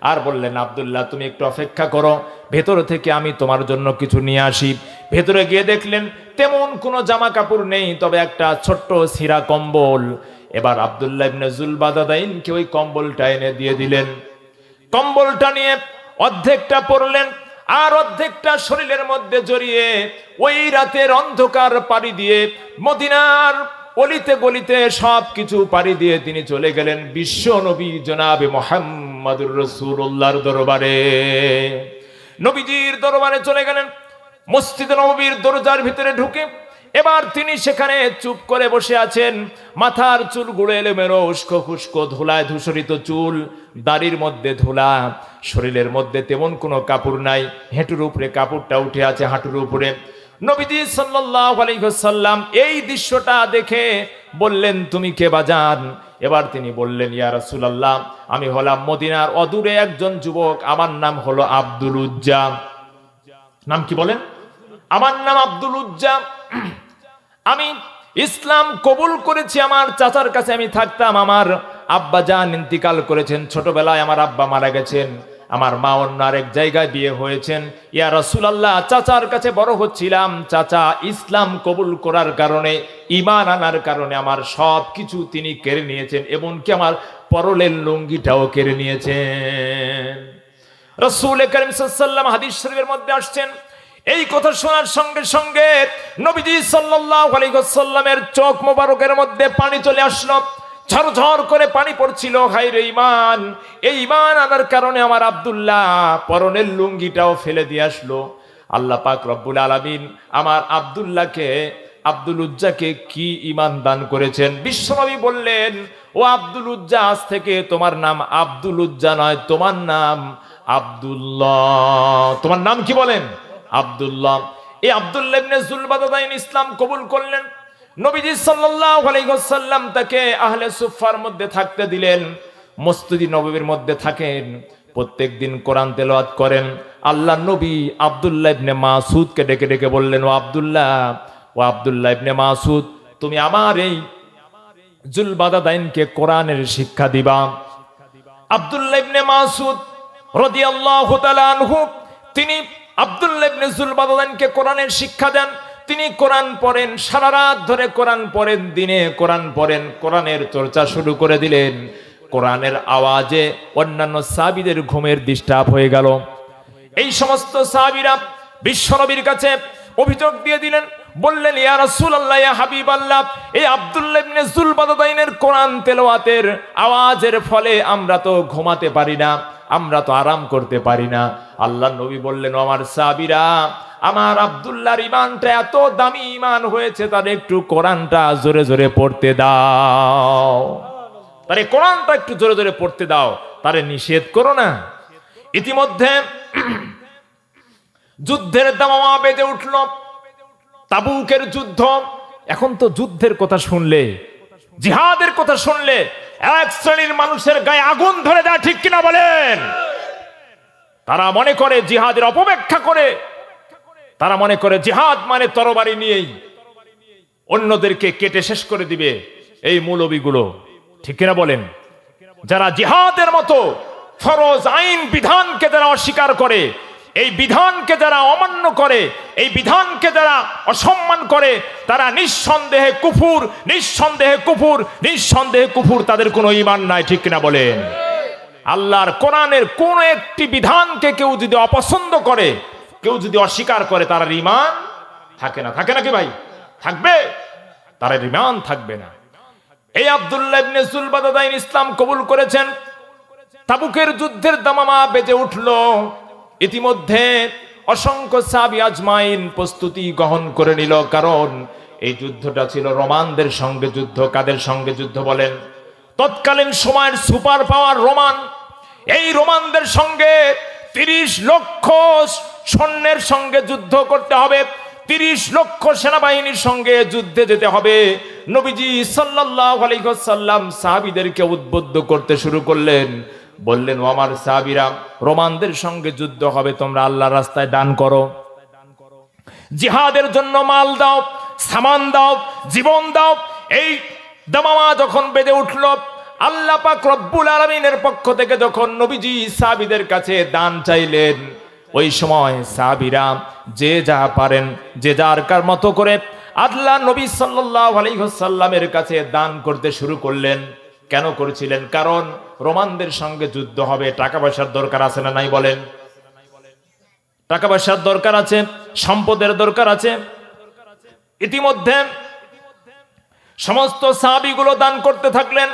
আর বললেন, আব্দুল্লাহ তুমি একটু অপেক্ষা করো, ভেতর থেকে আমি তোমার জন্য কিছু নিয়ে আসি। ভেতরে গিয়ে দেখলেন তেমন কোনো জামা কাপড় নেই, তবে একটা ছোট্ট ছিঁড়া কম্বল। এবার আব্দুল্লাহ ইবনে জুলবাদাদাইনকে ওই কম্বলটা এনে দিয়ে দিলেন। কম্বলটা নিয়ে অর্ধেকটা পরলেন আর অর্ধেকটা শরীরের মধ্যে জড়িয়ে ওই রাতের অন্ধকার পাড়ি দিয়ে মদিনার অলিতে গলিতে সব কিছু পাড়ি দিয়ে তিনি চলে গেলেন বিশ্ব নবী জনাবে মুহাম্মদুর রাসূলুল্লাহর দরবারে। নবীজির দরবারে চলে গেলেন। মসজিদে নববীর দরজার ভিতরে ঢুকে এবার তিনি সেখানে চুপ করে বসে আছেন। মাথার চুলগুলো এলোমেলো, উস্কো খুস্কো, ধুলায় ধূসরিত চুল, দাড়ির মধ্যে ধুলা, শরীরের মধ্যে তেমন কোনো কাপড় নাই, হেঁটুর উপরে কাপড়টা উঠে আছে হাঁটুর উপরে। নবীজি সাল্লাল্লাহু আলাইহি ওয়াসাল্লাম এই দৃশ্যটা দেখে বললেন, তুমি কে বাজান? এবার তিনি বললেন, ইয়া রাসূলুল্লাহ আমি হলাম মদিনার অদূরে একজন যুবক, আমার নাম হলো আব্দুল উজ্জা। নাম কি বলেন? আমার নাম আব্দুল উজ্জা। আমি ইসলাম কবুল করেছি, আমার চাচার কাছে আমি থাকতাম। আমার আব্বা জান ইন্তিকাল করেছেন, ছোটবেলায় আমার আব্বা মারা গেছেন, আমার মা অন্য আরেক জায়গায় বিয়ে হয়েছেন। ইয়া রাসূলুল্লাহ চাচার কাছে বড় হচ্ছিলাম, চাচা ইসলাম কবুল করার কারণে, ঈমান আনার কারণে আমার সব কিছু তিনি কেড়ে নিয়েছেন, এমনকি আমার পরলের লুঙ্গিটাও কেড়ে নিয়েছেন। রাসূল কারীম সাল্লাল্লাহু আলাইহি ওয়াসাল্লাম হাদিস শরীফের মধ্যে আসছেন, এই কথা শোনার সঙ্গে সঙ্গে নবীজি সাল্লাল্লাহু আলাইহি ওয়াসাল্লামের চোখ মোবারকের মধ্যে পানি চলে আসলো, ঝরঝর করে পানি পড়ছিল। হায় রে ঈমান, এই ঈমান আনার কারণে আমার আব্দুল্লাহ পরনের লুঙ্গিটাও ফেলে দিয়ে আসলো। আল্লাহ পাক রব্বুল আলামিন আমার আব্দুল্লাহকে, আব্দুল উজ্জাকে কি ঈমান দান করেছেন। বিশ্বনবী বললেন, ও আব্দুল উজ্জা, আজ থেকে তোমার নাম আব্দুল উজ্জা নয়, তোমার নাম আব্দুল্লাহ। তোমার নাম কি বলেন? আব্দুল্লাহ। এই আব্দুল্লাহ ইবনে জুলবাদাদাইন ইসলাম কবুল করলেন। নবীজি সাল্লাল্লাহু আলাইহি ওয়াসাল্লাম তাকে আহলে সুফফার মধ্যে থাকতে দিলেন, মসজিদে নববীর মধ্যে থাকেন, প্রত্যেকদিন কোরআন তেলাওয়াত করেন। আল্লাহ নবী আব্দুল্লাহ ইবনে মাসউদকে ডেকে ডেকে বললেন, ও আব্দুল্লাহ, ও আব্দুল্লাহ ইবনে মাসউদ, তুমি আমার এই জুলবাদাদাইনকে কোরআনের শিক্ষা দিবা। আব্দুল্লাহ ইবনে মাসউদ রাদিয়াল্লাহু তাআলা আনহু তিনি আব্দুল্লাহ ইবনে জুলবাদাদাইনকে কোরআনের শিক্ষা দেন। তিনি কোরআন পড়েন, সারা রাত ধরে কোরআন পড়েন, দিনে কোরআন পড়েন, কোরআনের চর্চা শুরু করে দিলেন। কোরআনের আওয়াজে অন্যান্য সাহাবীদের ঘুমের ডিস্টার্ব হয়ে গেল। এই সমস্ত সাহাবীরা বিশ্বনবীর কাছে অভিযোগ দিয়ে দিলেন, বললেন, ইয়া রাসূলুল্লাহ, ইয়া হাবিবাল্লাহ, এই আব্দুল্লাহ ইবনে জুলবাদাদাইনের কোরআন তেলাওয়াতের আওয়াজের ফলে আমরা তো ঘুমাতে পারি না, আমরা তো আরাম করতে পারি না। আল্লাহ নবী বললেন, আমার সাহাবীরা, আমার আব্দুল্লাহর ঈমানটা এত দামি ঈমান হয়েছে, তার একটু কোরআনটা জোরে জোরে পড়তে দাও, তারে কোরআনটা একটু জোরে জোরে পড়তে দাও, তারে নিষেধ করো না। ইতিমধ্যে যুদ্ধের দামামা বেজে উঠল, তাবুকের যুদ্ধ। এখন তো যুদ্ধের কথা শুনলে, জিহাদের কথা শুনলে এক শ্রেণীর মানুষের গায়ে আগুন ধরে যায়, ঠিক কিনা বলেন? তারা মনে করে জিহাদের অপব্যাখ্যা করে, তারা মনে করে জিহাদ মানে তরবারি নিয়েই অন্যদেরকে কেটে শেষ করে দিবে। এই মৌলবীগুলো, ঠিক কিনা বলেন? যারা জিহাদের মতো ফরজ আইন বিধানকে যারা অস্বীকার করে, এই বিধানকে যারা অমান্য করে, এই বিধানকে যারা অসম্মান করে, তারা নিঃসন্দেহে কুফুর, নিঃসন্দেহে কুফুর, নিঃসন্দেহে কুফুর, তাদের কোনো ঈমান নাই, ঠিক কিনা বলেন? আল্লাহর কোরআনের কোন একটি বিধানকে কেউ যদি অপছন্দ করে, কেউ যদি অস্বীকার করে, তার ঈমান থাকে না। থাকে নাকি ভাই? থাকবে? তার ঈমান থাকবে না। এই আব্দুল্লাহ ইবনে জুলবাদাদাইন ইসলাম কবুল করেছেন। তাবুকের যুদ্ধের দামামা বেজে উঠল। ইতিমধ্যে অসংখ্য সাহাবী আজমাইন প্রস্তুতি গ্রহণ করে নিল, কারণ এই যুদ্ধটা ছিল রোমানদের সঙ্গে যুদ্ধ। কাদের সঙ্গে যুদ্ধ বলেন? তৎকালীন সময়ের সুপার পাওয়ার রোমান। এই রোমানদের সঙ্গে 30 লক্ষ সৈন্যের সঙ্গে যুদ্ধ করতে হবে, 30 লক্ষ সেনাবাহিনীর সঙ্গে যুদ্ধে যেতে হবে। নবীজি সাল্লাল্লাহু আলাইহি ওয়াসাল্লাম সাহাবীদেরকে উদ্বুদ্ধ করতে শুরু করলেন, বললেন, ও আমার সাহাবীরা, রোমানদের সঙ্গে যুদ্ধ হবে, তোমরা আল্লাহর রাস্তায় দান করো, জিহাদের জন্য মাল দাও, সামান দাও, জীবন দাও। এই দামামা যখন বেজে উঠল, আল্লাহ পাক রব্বুল আলামিনের পক্ষ থেকে যখন নবীজি সাহাবীদের কাছে দান চাইলেন, ওই সময় সাহাবীরা যে যা পারেন যে যার কার মতো করে আল্লাহ নবী সাল্লাল্লাহু আলাইহি ওয়াসাল্লামের কাছে দান করতে শুরু করলেন। কেন করেছিলেন? কারণ রোমানদের সঙ্গে যুদ্ধ হবে, টাকা পয়সার দরকার আছে না নাই বলেন? টাকা পয়সার দরকার আছে, সম্পদের দরকার আছে। ইতিমধ্যে সমস্ত সাহাবীগুলো দান করতে থাকলেন।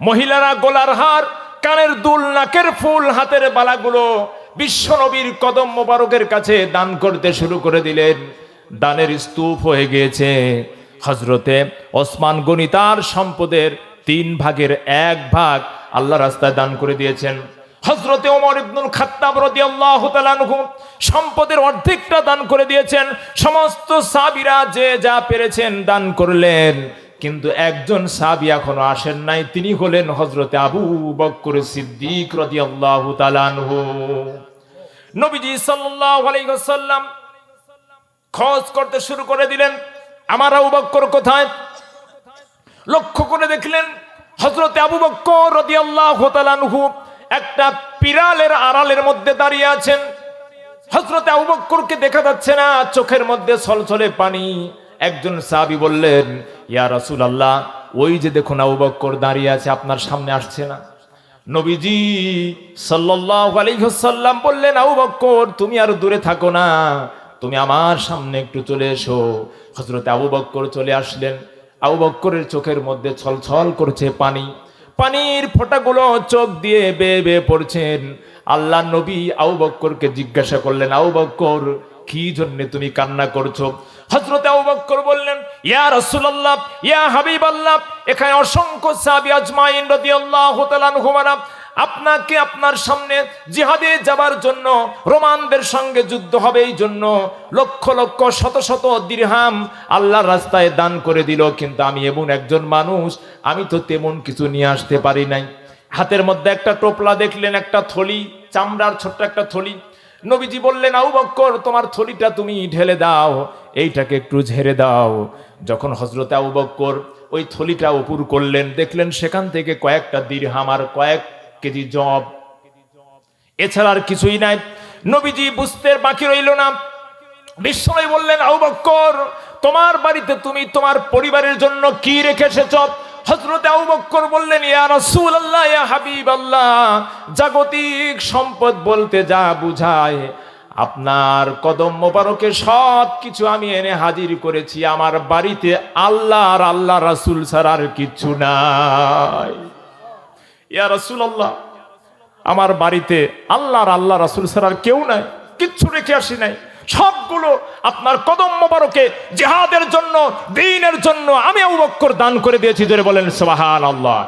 মহিলারা গলার হার, কানের দুল, নাকের ফুল, হাতের বালাগুলো বিশ্বনবীর কদম মোবারকের কাছে দান করতে শুরু করে দিলেন। দানের স্তূপ হয়ে গিয়েছে। হযরতে ওসমান গনি তার সম্পদের 3 ভাগের 1 ভাগ আল্লাহ রাস্তায় দান করে দিয়েছেন। হযরতে ওমর ইবনুল খাত্তাব রাদিয়াল্লাহু তাআলা আনহু সম্পদের অর্ধেকটা দান করে দিয়েছেন। সমস্ত সাহাবীরা যে যা পেরেছেন দান করলেন, কিন্তু একজন সাহাবী এখনো আসেন নাই। তিনি হলেন হযরতে আবু বকর সিদ্দিক রাদিয়াল্লাহু তাআলা আনহু। নবীজি সাল্লাল্লাহু আলাইহি ওয়াসাল্লাম খোঁজ করতে শুরু করে দিলেন, আমার আবু বকর কোথায়? লক্ষ্য করে দেখলেন হযরতে আবু বকর রাদিয়াল্লাহু তাআলা আনহু একটা পিরালের আড়ালের মধ্যে দাঁড়িয়ে আছেন। হযরতে আবু বকরকে দেখা যাচ্ছে না, চোখের মধ্যে ছলছলে পানি। একজন সাহাবী বললেন, ইয়া রাসূলুল্লাহ, ওই যে দেখুন আবু বকর দাঁড়িয়ে আছে, আপনার সামনে আসছে না। নবীজি সাল্লাল্লাহু আলাইহি ওয়াসাল্লাম বললেন, আবু বকর তুমি আর দূরে থাকো না, তুমি আমার সামনে একটু চলে এসো। হযরতে আবু বকর চলে আসলেন। আবু বকরের চোখের মধ্যে ছলছল করছে পানি, পানির ফোঁটাগুলো চোখ দিয়ে বেয়ে বেয়ে পড়ছেন। আল্লাহ নবী আবু বকরকে জিজ্ঞাসা করলেন, আবু বকর কি জন্য তুমি কান্না করছো? হযরতে আবু বকর বললেন, ইয়া রাসূলুল্লাহ, ইয়া হাবিবাল্লাহ, এখানে অসংখ্য সাহাবী আজমাইন রাদিয়াল্লাহু তাআলা আনহুমারা আপনাকে আপনার সামনে জিহাদে যাবার জন্য, রোমানদের সঙ্গে যুদ্ধ হবে এই জন্য লক্ষ লক্ষ শত শত দিরহাম আল্লাহর রাস্তায় দান করে দিল, কিন্তু আমি এমন একজন মানুষ, আমি তো তেমন কিছু নিয়ে আসতে পারি নাই। হাতের মধ্যে একটা টোপলা দেখলেন, একটা থলি, চামড়ার ছোট্ট একটা থলি। নবীজি বললেন, আবু বকর তোমার থলিটা তুমি ঢেলে দাও, এইটাকে একটু ঝেড়ে দাও। যখন হযরতে আবু বকর ওই থলিটা উপর করলেন, দেখলেন সেখান থেকে কয়েকটা দিরহাম আর কয়েক কেজি জব, এছাড়া আর কিছুই নাই। নবীজি বুঝতে বাকি রইল না। বিস্ময় বললেন, আবু বকর তোমার বাড়িতে তুমি তোমার পরিবারের জন্য কি রেখে এসেছো? হযরতে আবু বকর বললেন, ইয়া রাসূলুল্লাহ, ইয়া হাবিবাল্লাহ, জাগতিক সম্পদ বলতে যা বুঝায় আপনার কদম মোবারকে সব কিছু আমি এনে হাজির করেছি। আমার বাড়িতে আল্লাহ আর আল্লাহ রাসূল ছাড়া আর কিছু নাই। ইয়া রাসূলুল্লাহ, আমার বাড়িতে আল্লাহ আর আল্লাহ রাসূল ছাড়া আর কেউ নাই, কিচ্ছু রেখে আসি নাই, সবগুলো আপনার কদম মোবারকে জিহাদের জন্য, দ্বীনের জন্য আমি আবু বকর দান করে দিয়েছি। জোরে বলেন সুবহানাল্লাহ।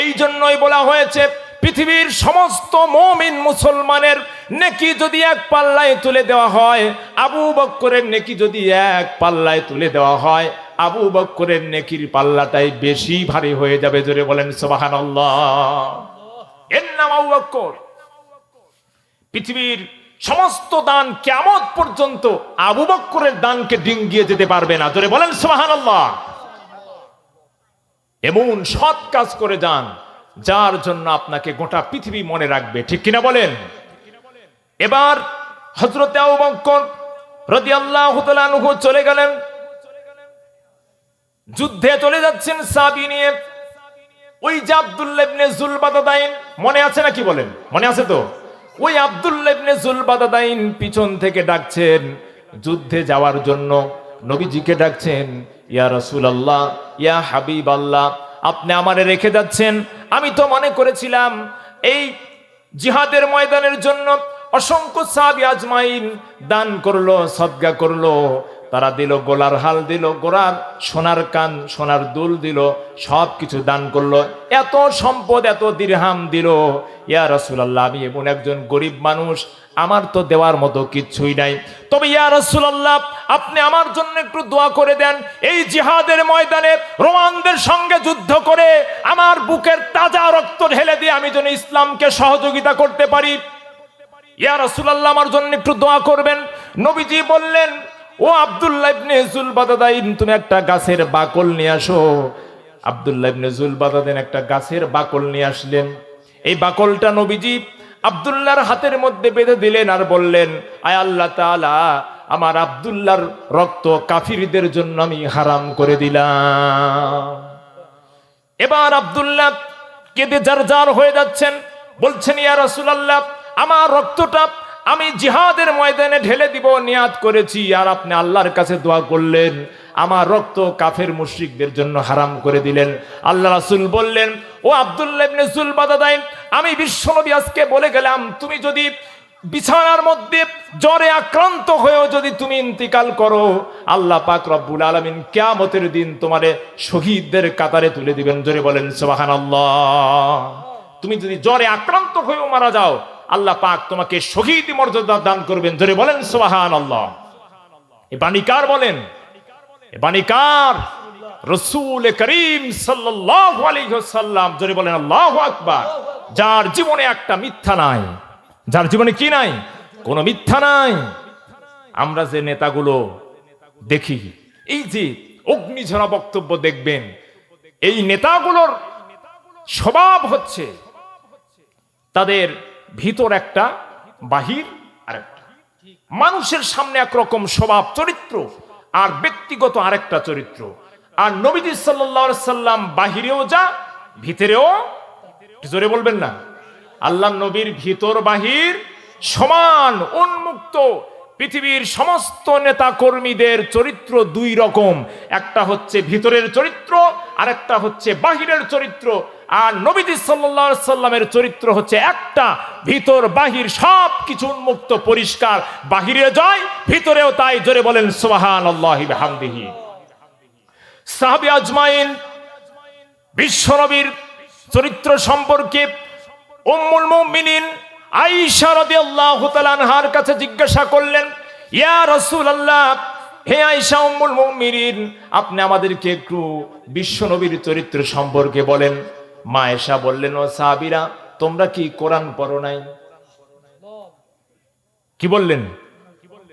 এই জন্যই বলা হয়েছে, পৃথিবীর সমস্ত মুমিন মুসলমানের নেকি যদি এক পাল্লায় তুলে দেওয়া হয়, আবু বকরের নেকি যদি এক পাল্লায় তুলে দেওয়া হয়, আবু বকরের নেকির পাল্লাটাই বেশি ভারী হয়ে যাবে। জোরে বলেন সুবহানাল্লাহ। এর নাম আবু বকর। পৃথিবীর সমস্ত দান কিয়ামত পর্যন্ত আবু বকরের দানকে ডিঙ্গিয়ে যেতে পারবে না। জোরে বলেন সুবহানাল্লাহ। এমন সৎ কাজ করে যান যার জন্য আপনাকে গোটা পৃথিবী মনে রাখবে, ঠিক কিনা বলেন? এবার হযরতে আবু বকর রাদিয়াল্লাহু তাআলা আনহু চলে গেলেন, যুদ্ধে চলে যাচ্ছেন সাহাবী নিয়ে। ওই যে আব্দুল্লাহ ইবনে যুলবাদাদাইন, মনে আছে নাকি বলেন? মনে আছে তো? ওই আব্দুল্লাহ ইবনে যুলবাদাদাইন পিছন থেকে ডাকছেন যুদ্ধে যাওয়ার জন্য। নবীজিকে ডাকছেন, ইয়া রাসূলুল্লাহ, ইয়া হাবিবাল্লাহ, আপনি আমারে রেখে যাচ্ছেন। আমি তো মনে করেছিলাম এই জিহাদের ময়দানের জন্য অসংখ্য সাহাবী আজমাইন দান করলো, সদকা করলো, তারা দিল গোলার হাল, দিল গোড়ার সোনার কান, সোনার দুল দিল, সব কিছু দান করলো, এত সম্পদ, এত দিরহাম দিল। ইয়া রাসূলুল্লাহ, আমি এমন একজন গরিব মানুষ, আমার তো দেওয়ার মতো কিচ্ছুই নাই। তবে ইয়া রাসূলুল্লাহ, আপনি আমার জন্য একটু দোয়া করে দেন, এই জিহাদের ময়দানে রোমানদের সঙ্গে যুদ্ধ করে আমার বুকের তাজা রক্ত ঢেলে দিয়ে আমি যেন ইসলামকে সহযোগিতা করতে পারি। ইয়া রাসূলুল্লাহ, আমার জন্য একটু দোয়া করবেন। নবীজি বললেন, ও আব্দুল্লাহ ইবনে যুলবাদাদাইন, তুমি একটা গাছের বাকল নিয়ে আসো, আব্দুল্লাহ ইবনে জুলবাদাদাইন একটা গাছের বাকল নিয়ে আসলেন। এই বাকলটা নবীজি আব্দুল্লাহর হাতের মধ্যে বেঁধে দিলেন আর বললেন, আয় আল্লাহ তাআলা, আমার আব্দুল্লাহর রক্ত কাফিরদের জন্য আমি হারাম করে দিলাম। এবার আব্দুল্লাহ কেঁদে জারজার হয়ে যাচ্ছেন, বলছেন, ইয়া রাসূলুল্লাহ, আমার রক্তটা আমি জিহাদের ময়দানে ঢেলে দিব নিয়াত করেছি, আর আপনি আল্লাহর কাছে দোয়া করলেন, আমার রক্ত কাফের মুশরিকদের জন্য হারাম করে দিলেন। আল্লাহ রাসূল বললেন, ও আব্দুল্লাহ ইবনে জুলবাদাদাইন, আমি বিশ্বনবী আজকে বলে গেলাম, তুমি যদি বিছানার মধ্যে জ্বরে আক্রান্ত হয়েও যদি তুমি ইন্তিকাল করো, আল্লাহ পাক রব্বুল আলামিন কিয়ামতের দিন তোমারে শহীদদের কাতারে তুলে দিবেন। জোরে বলেন সুবহানাল্লাহ। তুমি যদি জ্বরে আক্রান্ত হয়েও মারা যাও, আল্লাহ পাক তোমাকে শহীদ মর্যাদা দান করবেন। জোরে বলেন সুবহানাল্লাহ। এই বাণী কার বলেন? এই বাণী কার? রাসূল করিম সাল্লাল্লাহু আলাইহি ওয়াসাল্লাম। জোরে বলেন আল্লাহু আকবার। যার জীবনে একটা মিথ্যা নাই, যার জীবনে কি নাই? কোনো মিথ্যা নাই। আমরা যে নেতাগুলো দেখি, এই যে অগ্নিঝরা বক্তব্য দেখবেন, এই নেতাগুলোর স্বভাব হচ্ছে তাদের ভিতর একটা, বাহির আরেকটা। মানুষের সামনে একরকম স্বভাব চরিত্র, আর ব্যক্তিগত আরেকটা চরিত্র। আর নবীজি সাল্লাল্লাহু আলাইহি সাল্লাম বাহিরেও যা, ভিতরেও, জোরে বলবেন না, আল্লাহ নবীর ভিতর বাহির সমান উন্মুক্ত। পৃথিবীর সমস্ত নেতা কর্মীদের চরিত্র দুই রকম, একটা হচ্ছে ভিতরের চরিত্র, আর একটা হচ্ছে বাহিরের চরিত্র। আর নবীজি সাল্লাল্লাহু আলাইহি সাল্লামের চরিত্র হচ্ছে একটা, ভিতর বাহির সব কিছু উন্মুক্ত পরিষ্কার, বাহিরে যায় ভিতরেও তাই। জোরে বলেন সুবহানাল্লাহি ওয়া বিহামদিহি। সাহাবী আজমাইন বিশ্বনবীর চরিত্র সম্পর্কে উম্মুল মুমিনিন আয়েশা রাদিয়াল্লাহু তাআলা আনহার কাছে জিজ্ঞাসা করলেন, ইয়া রাসূলুল্লাহ, হে আয়েশা উম্মুল মুমিনিন, আপনি আমাদেরকে একটু বিশ্বনবীর চরিত্র সম্পর্কে বলেন। মা আয়েশা বললেন, ও সাহাবীরা, তোমরা কি কোরআন পড়ো নাই? কি বললেন?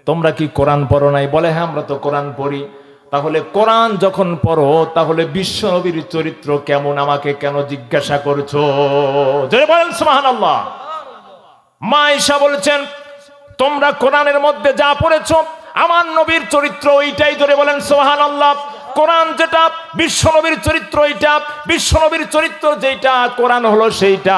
তোমরা কি কোরআন পড়ো নাই? বলে, হ্যাঁ, আমরা তো কোরআন পড়ি। তাহলে কোরআন যখন পড়ো, তাহলে বিশ্বনবীর চরিত্র কেমন আমাকে কেন জিজ্ঞাসা করছো? জোরে বলেন সুবহানাল্লাহ। মা আয়েশা বলছেন, তোমরা কোরআনের মধ্যে যা পড়েছো আমার নবীর চরিত্র ওইটাই। জোরে বলেন সুবহানাল্লাহ। কোরআন যেটা, বিশ্বনবীর চরিত্র এইটা। বিশ্বনবীর চরিত্র যেটা, কোরআন হলো সেইটা।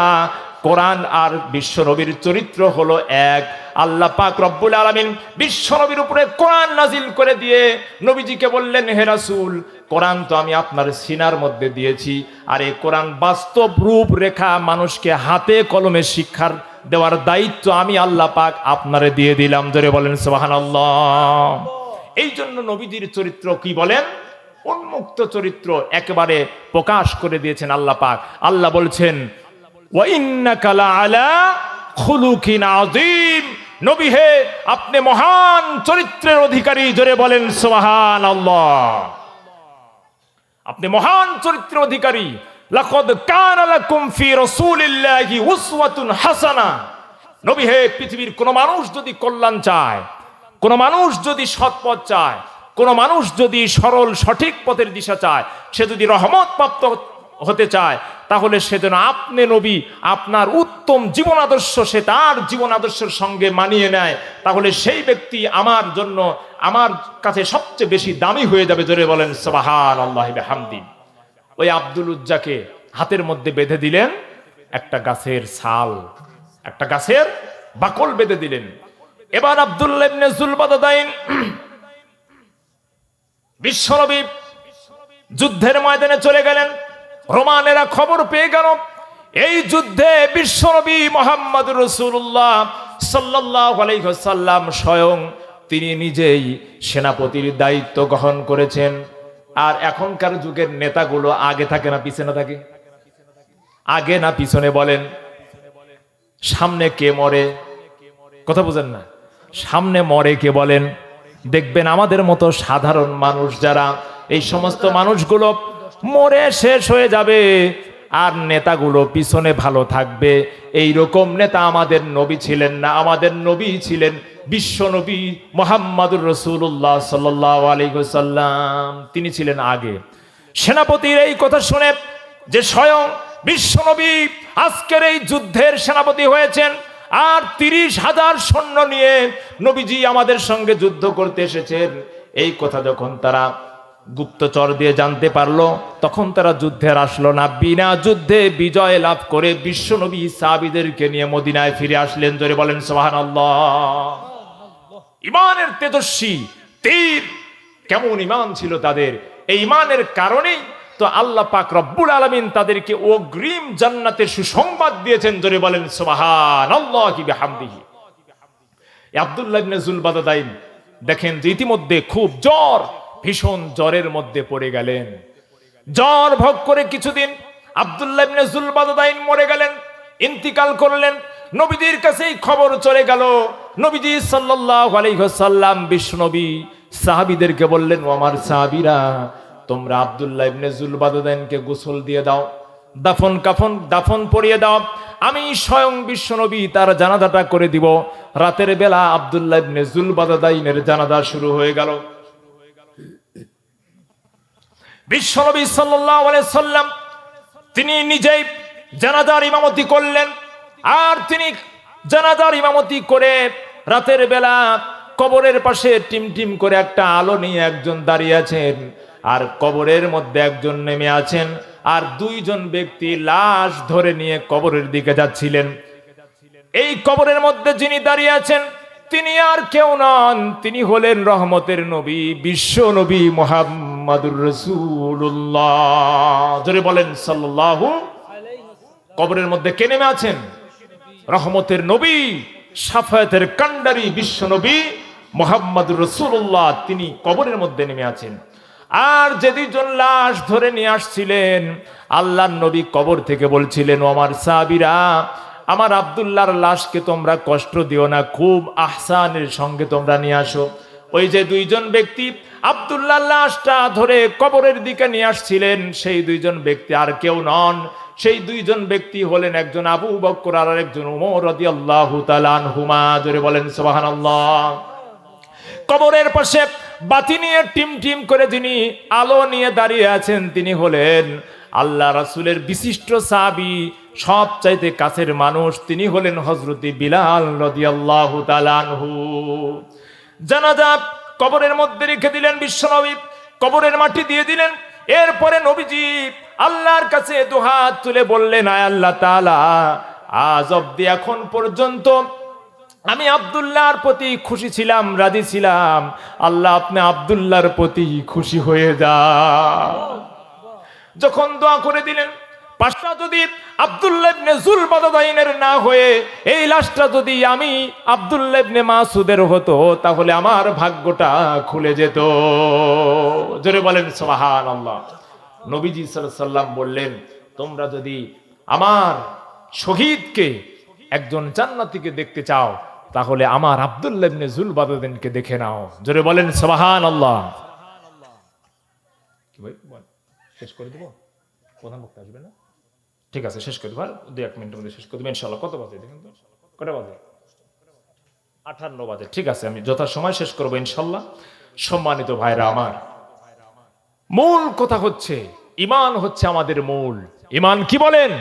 কোরআন আর বিশ্বনবীর চরিত্র হলো এক। আল্লাহ পাক রব্বুল আলামিন বিশ্বনবীর উপরে কোরআন নাজিল করে দিয়ে নবীজিকে বললেন, হে রাসূল, কোরআন তো আমি আপনার সিনার মধ্যে দিয়েছি, আর এই কোরআন বাস্তব রূপ রেখা মানুষকে হাতে কলমে শিক্ষার দেওয়ার দায়িত্ব আমি আল্লাহ পাক আপনারে দিয়ে দিলাম। জোরে বলেন সুবহানাল্লাহ। এই জন্য নবীজির চরিত্র কি বলেন? উন্মুক্ত চরিত্র, একেবারে প্রকাশ করে দিয়েছেন আল্লাহ পাক। আল্লাহ বলছেন, ওয়া ইন্নাকা লাআলা খুলুকিন আযীম। নবী হে, আপনি মহান চরিত্রের অধিকারী। জোরে বলেন সুবহানাল্লাহ। আপনি মহান চরিত্রের অধিকারী। লাকাদ কানা লাকুম ফি রাসূলিল্লাহি উসওয়াতুন হাসানাহ। নবী হে, পৃথিবীর কোন মানুষ যদি কল্যাণ চায়, কোন মানুষ যদি সৎপথ চায়, কোন মানুষ যদি সরল সঠিক পথের দিশা চায়, সে যদি রহমত প্রাপ্ত হতে চায়, তাহলে সেজন্য আপনি নবী, আপনার উত্তম জীবন আদর্শ সে তার জীবন আদর্শের সঙ্গে মানিয়ে নেয়, তাহলে সেই ব্যক্তি আমার জন্য, আমার কাছে সবচেয়ে বেশি দামি হয়ে যাবে। জোরে বলেন সুবহানাল্লাহি ওয়া বিহামদিহি। ওই আব্দুল উজ্জাকে হাতের মধ্যে বেঁধে দিলেন একটা গাছের ছাল, একটা গাছের বাকল বেঁধে দিলেন। এবার আব্দুল্লাহ ইবনে জুলবাদাদাইন বিশ্বনবী যুদ্ধের ময়দানে চলে গেলেন। রোমানেরা খবর পেয়ে গেল এই যুদ্ধে বিশ্বনবী মুহাম্মদুর রাসূলুল্লাহ সাল্লাল্লাহু আলাইহি ওয়াসাল্লাম স্বয়ং তিনি নিজেই সেনাপতির দায়িত্ব গ্রহণ করেছেন। আর এখনকার যুগের নেতাগুলো আগে থাকে না পিছনে থাকে? আগে না পিছনে বলেন? সামনে কে মরে? কথা বুঝেন না? সামনে মরে কে বলেন? দেখবেন আমাদের মতো সাধারণ মানুষ যারা, এই সমস্ত মানুষগুলো মরে শেষ হয়ে যাবে, আর নেতাগুলো পিছনে ভালো থাকবে। এই রকম নেতা আমাদের নবী ছিলেন না। আমাদের নবী ছিলেন বিশ্ব নবী মুহাম্মদুর রাসূলুল্লাহ সাল্লাল্লাহু আলাইহি ওয়াসাল্লাম। তিনি ছিলেন আগে। সেনাপতির এই কথা শুনে, যে স্বয়ং বিশ্বনবী আজকের এই যুদ্ধের সেনাপতি হয়েছেন, আর 30,000 সৈন্য নিয়ে নবীজি আমাদের সঙ্গে যুদ্ধ করতে এসেছেন, এই কথা যখন তারা গুপ্তচর দিয়ে জানতে পারলো, তখন তারা যুদ্ধে আসলো না। বিনা যুদ্ধে বিজয় লাভ করে বিশ্বনবী সাহাবীদেরকে নিয়ে মদিনায় ফিরে আসলেন। জোরে বলেন সুবহানাল্লাহ। ইমানের তেজস্বী তীর, কেমন ইমান ছিল তাদের! এই ইমানের কারণেই তো আল্লাহ পাক রব্বুল আলামিন তাদেরকে অগ্রিম জান্নাতের সুসংবাদ দিয়েছেন। জোরে বলেন সুবহানাল্লাহি বিহামদিহি। আব্দুল্লাহ ইবনে যুলবাদাদাইন দেখেন যে ইতিমধ্যে খুব জ্বর, ভীষণ জ্বরের মধ্যে পড়ে গেলেন। জ্বর ভোগ করে কিছুদিন আব্দুল্লাহ ইবনে যুলবাদাদাইন মরে গেলেন, ইন্তিকাল করলেন। নবীজির কাছেই খবর চলে গেল। নবীজি সাল্লাল্লাহু আলাইহি ওয়াসাল্লাম বিশ্বনবী সাহাবীদেরকে বললেন, ও আমার সাহাবীরা, তোমরা আব্দুল্লাহ ইবনে যুলবাদাদাইনকে গোসল দিয়ে দাও, দাফন পরিয়ে দাও, আমি স্বয়ং বিশ্বনবী তার জানাজাটা করে দিব। রাতের বেলা আব্দুল্লাহ ইবনে যুলবাদাদাইনের জানাজা শুরু হয়ে গেল। বিশ্বনবী সাল্লাল্লাহু আলাইহি সাল্লাম তিনি নিজেই জানাজার ইমামতি করলেন। আর তিনি জানাজার ইমামতি করে রাতের বেলা কবরের পাশে টিমটিম করে একটা আলো নিয়ে একজন দাঁড়িয়ে আছেন, আর কবরের মধ্যে একজন নেমে আছেন, আর 2 জন ব্যক্তি লাশ ধরে নিয়ে কবরের দিকে যাচ্ছিলেন। এই কবরের মধ্যে যিনি দাঁড়িয়ে আছেন তিনি আর কেউ নন, তিনি হলেন রহমতের নবী, বিশ্ব নবী মুহাম্মাদুর রাসূলুল্লাহ। জোরে বলেন সাল্লাল্লাহু। কবরের মধ্যে কে নেমে আছেন? রহমতের নবী, শাফায়াতের কান্ডারি বিশ্ব নবী মুহাম্মাদুর রাসূলুল্লাহ, তিনি কবরের মধ্যে নেমে আছেন। আর যে 2 জন লাশ ধরে নিয়ে আসছিলেন, আল্লাহর নবী কবর থেকে বলছিলেন, ও আমার সাহাবীরা, আমার আব্দুল্লাহর লাশকে তোমরা কষ্ট দিও না, খুব আহসানের সঙ্গে তোমরা নিয়ে আসো। ওই যে 2 জন ব্যক্তি আব্দুল্লাহর লাশটা ধরে কবরের দিকে নিয়ে আসছিলেন, সেই 2 জন ব্যক্তি আর কেউ নন, সেই 2 জন ব্যক্তি হলেন একজন আবু বকর আর একজন ওমর রাদিয়াল্লাহু তাআলা আনহুমা। জোরে বলেন সুবহানাল্লাহ। কবরের পাশে বাতি নিয়ে টিম করে যিনি আলো নিয়ে দাঁড়িয়ে আছেন, তিনি হলেন আল্লাহ রাসূলের বিশিষ্ট সাহাবী, সবচাইতে কাছের মানুষ, তিনি হলেন হযরতে বিলাল রাদিয়াল্লাহু তাআলা আনহু। জানাজা কবরের মধ্যে রেখে দিলেন বিশ্বনবী, কবরের মাটি দিয়ে দিলেন। এরপরে নবীজি আল্লাহর কাছে দুহাত তুলে বললেন, আয় আল্লাহ তাআলা, আজ অবধি এখন পর্যন্ত আমি আব্দুল্লাহর প্রতি খুশি ছিলাম, রাজি ছিলাম, আল্লাহ আপনি আব্দুল্লাহর প্রতি খুশি হয়ে যান। যখন দোয়া করে দিলেন, পাশটা যদি আব্দুল্লাহ ইবনে যুলবাদাদাইনের না হয়ে এই লাশটা যদি আমি আব্দুল্লাহ ইবনে মাসউদের হতো, তাহলে আমার ভাগ্যটা খুলে যেত। জোরে বলেন সুবহানাল্লাহ। নবীজি সাল্লাল্লাহু আলাইহি সাল্লাম বললেন, তোমরা যদি আমার শহীদকে, একজন জান্নাতীকে দেখতে চাও, তাহলে আমার আব্দুল্লাহ ইবনে যুলবাদাদাইনকে দেখে নাও। জোরে বলেন সুবহানাল্লাহ। কি ভাই শেষ করে দেব? প্রধান বক্তা আসবে না? ঠিক আছে, শেষ করে দেব। 2-1 মিনিটের মধ্যে শেষ করে দেব ইনশাআল্লাহ। কত বাজে দেখেন তো? কটা বাজে? 58 বাজে। ঠিক আছে, আমি যথাসময় শেষ করব ইনশাআল্লাহ। সম্মানিত ভাইরা আমার, মূল কথা হচ্ছে ঈমান হচ্ছে আমাদের মূল। ঈমান কি বলেন?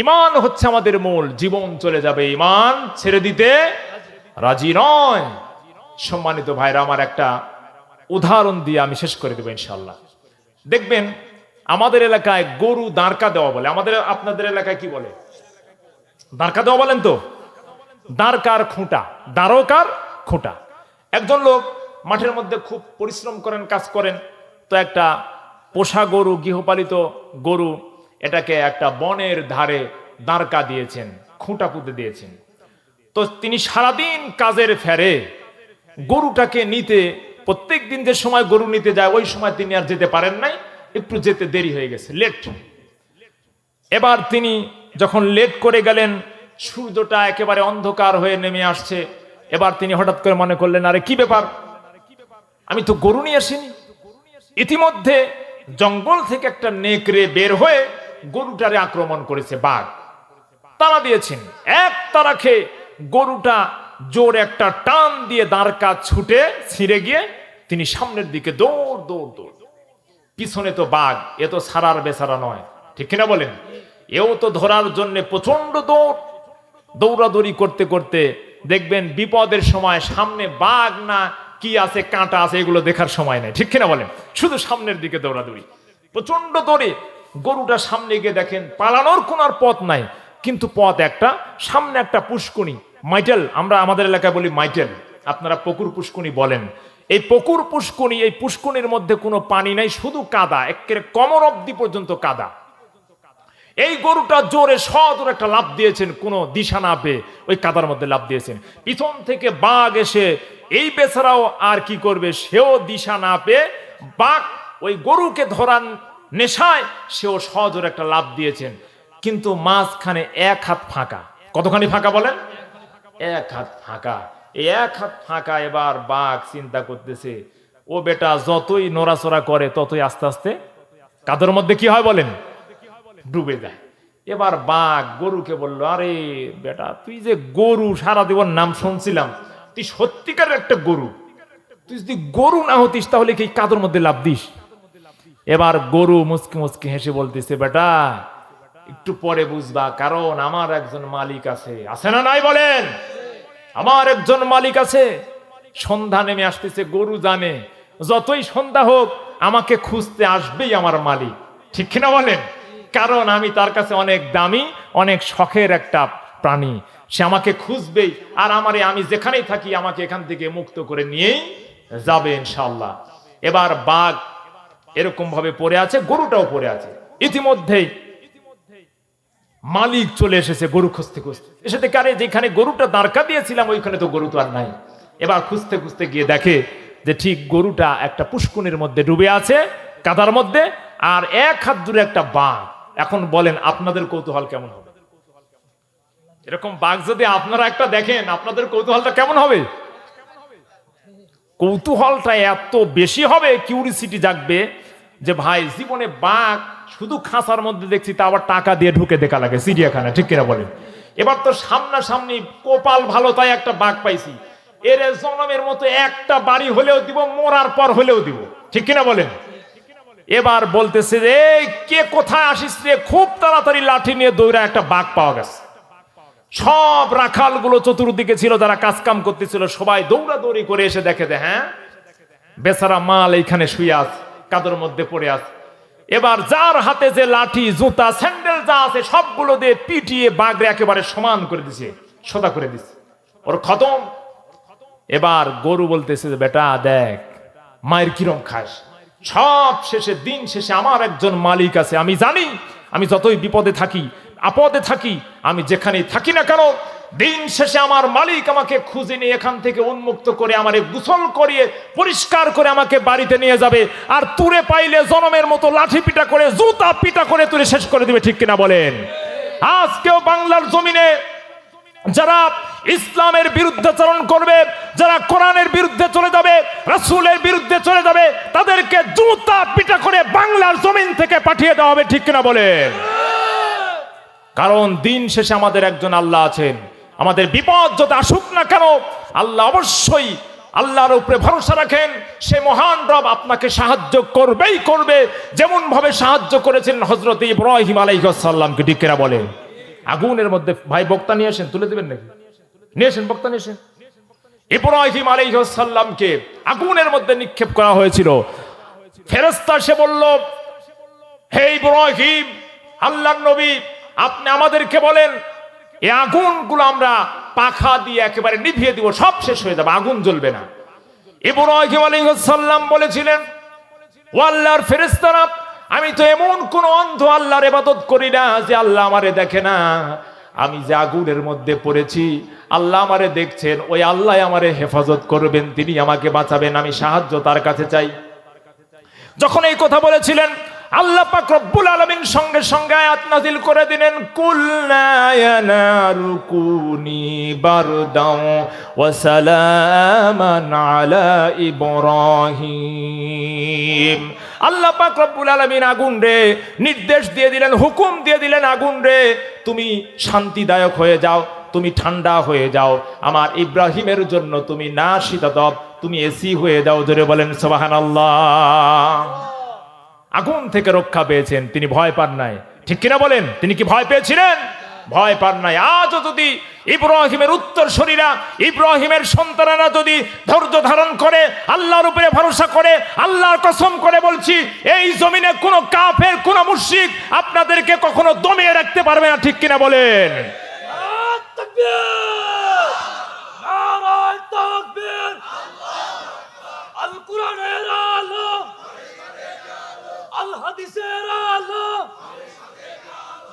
ঈমান হচ্ছে আমাদের মূল। জীবন চলে যাবে, ঈমান ছেড়ে দিতে রাজি নয়। সম্মানিত ভাইরা আমার, একটা উদাহরণ দিয়ে আমি শেষ করে দেব ইনশাআল্লাহ। দেখবেন আমাদের এলাকায় গরু দাঁড়কা দেওয়া বলে। আপনাদের এলাকায় কি বলে? দাঁড়কা দেওয়া বলেন তো? দাঁড়কার খুঁটা, দাঁড়কার খুঁটা। একজন লোক মাঠের মধ্যে খুব পরিশ্রম করেন, কাজ করেন, তো একটা পোষা গরু, গৃহপালিত গরু, এটাকে একটা বনের ধারে দাঁড়কা দিয়েছেন, খুঁটা পুঁতে দিয়েছেন। তো তিনি সারাদিন কাজের ফেরে গরুটাকে নিতে, প্রত্যেক দিন যে সময় গরু নিতে যায় ওই সময় তিনি আর যেতে পারেন নাই, একটু যেতে দেরি হয়ে গেছে, লেট। এবার তিনি যখন লেট করে গেলেন, সূর্যটা একেবারে অন্ধকার হয়ে নেমে আসছে। এবার তিনি হঠাৎ করে মনে করলেন, আরে কি ব্যাপার, আমি তো গরু নিয়ে আসিনি। ইতিমধ্যে জঙ্গল থেকে একটা নেকড়ে বের হয়ে গরুটারে আক্রমণ করেছে, বাঘ তাড়া দিয়েছেন। এক তাড়া খেয়ে গরুটা জোর একটা টান দিয়ে দাঁড়কা ছুটে ছিঁড়ে গিয়ে তিনি সামনের দিকে দৌড়। পিছনে তো বাঘ, এ তো সারার বেচারা নয়, ঠিক কিনা বলেন? এও তো ধরার জন্য প্রচন্ড দৌড়াদৌড়ি করতে করতে দেখবেন বিপদের সময় সামনে বাঘ না কি আছে, কাঁটা আছে, এগুলো দেখার সময় নেই, ঠিক কিনা বলেন? শুধু সামনের দিকে দৌড়াদৌড়ি, প্রচন্ড দৌড়ে গরুটা সামনে গিয়ে দেখেন পালানোর কোন আর পথ নাই, কিন্তু পথ একটা, সামনে একটা পুষ্কুনি, মাইটেল, আমরা আমাদের এলাকায় বলি মাইটেল, আপনারা পুকুর পুষ্কুনি বলেন। এই পুকুর পুষ্কুনি, এই পুষ্কুনির মধ্যে কোনো পানি নাই, শুধু কাদা, একেবারে কোমর অব্দি পর্যন্ত কাদা। এই গরুটা জোরে সজোরে একটা লাফ দিয়েছেন, কোনো দিশা না পেয়ে ওই কাদার মধ্যে লাফ দিয়েছেন। পিছন থেকে বাঘ এসে এই বেচারাও আর কি করবে, সেও দিশা না পেয়ে বাঘ ওই গরুকে ধরার নেশায় সেও সজোরে একটা লাফ দিয়েছেন, কিন্তু মাঝখানে এক হাত ফাঁকা। কতখানি ফাঁকা বলেন? এক হাত ফাঁকা। এই এক হাত ফাঁকা, এবার বাঘ চিন্তা করতেছে, ও বেটা যতই নড়াচড়া করে ততই আস্তে আস্তে কাদার মধ্যে কি হয় বলেন, ডুবে যায়। এবার বাঘ গরুকে বলল, আরে বেটা তুই যে গরু, সারা জীবন নাম শুনছিলাম, তুই সত্যিকার একটা গরু, তুই যদি গরু না হতিস তাহলে কি কাদার মধ্যে লাফ দিস? এবার গরু মুচকি মুচকি হেসে বলতেছে, বেটা একটু পরে বুঝবা, কারণ আমার একজন মালিক আছে, আছে না নাই বলেন? আমার একজন মালিক আছে। সন্ধ্যা নেমে আসতেছে, গরু জানে যতই সন্ধ্যা হোক আমাকে খুঁজতে আসবেই আমার মালিক, ঠিক কিনা বলেন? কারণ আমি তার কাছে অনেক দামি, অনেক শখের একটা প্রাণী, সে আমাকে খুঁজবেই, আর আমারে আমি যেখানেই থাকি আমাকে এখান থেকে মুক্ত করে নিয়েই যাবে ইনশাআল্লাহ। এবার বাঘ এরকম ভাবে পড়ে আছে, গরুটাও পড়ে আছে। ইতিমধ্যেই মালিক চলে এসেছে গরু খুঁজতে খুঁজতে, এসে দেখে আরে যেখানে গরুটা দাঁড়কা দিয়েছিলাম ওইখানে তো গরু তো আর নাই। এবার খুঁজতে খুঁজতে গিয়ে দেখে যে ঠিক গরুটা একটা পুষ্কুনির মধ্যে ডুবে আছে, কাদার মধ্যে, আর এক হাত দূরে একটা বাঘ। এখন বলেন আপনাদের কৌতূহল কেমন হবে? এরকম বাঘ যদি আপনারা একটা দেখেন, আপনাদের কৌতূহলটা কেমন হবে? কৌতূহলটা এত বেশি হবে, কিউরিসিটি জাগবে যে ভাই জীবনে বাঘ শুধু খাঁচার মধ্যে দেখছি, তা আবার টাকা দিয়ে ঢুকে দেখা লাগে চিড়িয়াখানা, ঠিক কিনা বলেন? এবার তো সামনাসামনি কপাল ভালো তাই একটা বাঘ পাইছি, এর জনমের মতো একটা বাড়ি হলেও দিব, মরার পর হলেও দিব, ঠিক কিনা বলেন? এবার বলতেছে যে কে কোথায় আসিস রে, খুব তাড়াতাড়ি লাঠি নিয়ে দৌড়া একটা বাঘ পাওয়া গেছে। সব রাখালগুলো চতুর্দিকে ছিল, যারা কাজ কাম করতেছিল, সবাই দৌড়াদৌড়ি করে এসে দেখে যে হ্যাঁ বেচারা মাল এইখানে শুয়ে আছে, কাদার মধ্যে পড়ে আছে। এবার যার হাতে যে লাঠি, জুতা, স্যান্ডেল যা আছে সবগুলো দিয়ে পিটিয়ে বাঘরে একেবারে সমান করে দিছে, সোজা করে দিছে, ওর খতম। এবার গরু বলতেছে যে বেটা দেখ মায়ের কিরম খাস, সব শেষে দিন শেষে আমার একজন মালিক আছে, আমি জানি আমি যতই বিপদে থাকি আপদে থাকি, আমি যেখানেই থাকি না কেন, দিন শেষে আমার মালিক আমাকে খুঁজে নিয়ে এখান থেকে উন্মুক্ত করে আমারে গোসল করিয়ে পরিষ্কার করে আমাকে বাড়িতে নিয়ে যাবে, আর তুরে পাইলে জনমের মতো লাঠি পিটা করে, জুতা পিটা করে তুলে শেষ করে দিবে, ঠিক কিনা বলেন? আজকেও বাংলার জমিনে যারা ইসলামের বিরুদ্ধাচরণ করবে, যারা কোরআনের বিরুদ্ধে চলে যাবে, রাসূলের বিরুদ্ধে চলে যাবে, তাদেরকে জুতা পিটা করে বাংলার জমিন থেকে পাঠিয়ে দেওয়া হবে, ঠিক কিনা বলেন? কারণ দিন শেষে আমাদের একজন আল্লাহ আছেন, আমাদের বিপদ যত আসুক না কেন আল্লাহ অবশ্যই, আল্লাহর উপরে ভরসা রাখেন, সে মহান রব আপনাকে সাহায্য করবেই করবে, যেমন ভাবে সাহায্য করেছেন হযরত ইব্রাহিম আলাইহিস সালামকে, ঠিক কিনা বলেন? আগুনের মধ্যে, ভাই বক্তা নিয়ে আসেন, তুলে দিবেন নাকি? নিয়ে আসেন, বক্তা নিয়ে আসেন। ইব্রাহিম আলাইহিস সালামকে আগুনের মধ্যে নিক্ষেপ করা হয়েছিল। ফেরেশতা সে বলল, হে ইব্রাহিম, আল্লাহর নবী আপনি আমাদেরকে বলেন এই আগুনগুলো আমরা পাখা দিয়ে একেবারে নিভিয়ে দিব, সব শেষ হয়ে যাবে, আগুন জ্বলবে না। ইব্রাহিম আলাইহিস সালাম বলেছিলেন, ও আল্লাহর ফেরেশতারা, আমি তো এমন কোন অন্ধ আল্লাহর ইবাদত করি না যে আল্লাহ আমারে দেখে না, আমি যে আগুনের মধ্যে পড়েছি আল্লাহ আমারে দেখছেন, ওই আল্লাহ আমারে হেফাজত করবেন, তিনি আমাকে বাঁচাবেন, আমি সাহায্য তার কাছে চাই। যখন এই কথা বলেছিলেন আল্লাহ পাক রব্বুল আলামিন সঙ্গে সঙ্গে আয়াত নাযিল করে দিলেন, কুলনা ইয়া নারু কুনি বারদাও ওয়া সালামান আলা ইব্রাহিম। আল্লাহ পাক রব্বুল আলামিন আগুন রে নির্দেশ দিয়ে দিলেন, হুকুম দিয়ে দিলেন, আগুন রে তুমি শান্তিদায়ক হয়ে যাও, তুমি ঠান্ডা হয়ে যাও, আমার ইব্রাহিমের জন্য তুমি না শীতাতপ, তুমি এসি হয়ে যাও। জোরে বলেন সুবহানাল্লাহ। আগুন থেকে রক্ষা পেয়েছেন, তিনি ভয় পান নাই। ঠিক কিনা বলেন? তিনি কি ভয় পেয়েছিলেন? ভয় পান নাই। আজও যদি ইব্রাহিমের উত্তরসূরিরা, ইব্রাহিমের সন্তানেরা যদি ধৈর্য ধারণ করে, আল্লাহর উপরে ভরসা করে, আল্লাহর কসম করে বলছি, এই জমিনে কোনো কাফের, কোনো মুশরিক আপনাদেরকে কখনো দমিয়ে রাখতে পারবে না। ঠিক কিনা বলেন? আল কোরআনের আলো, আল হাদিসের আলো,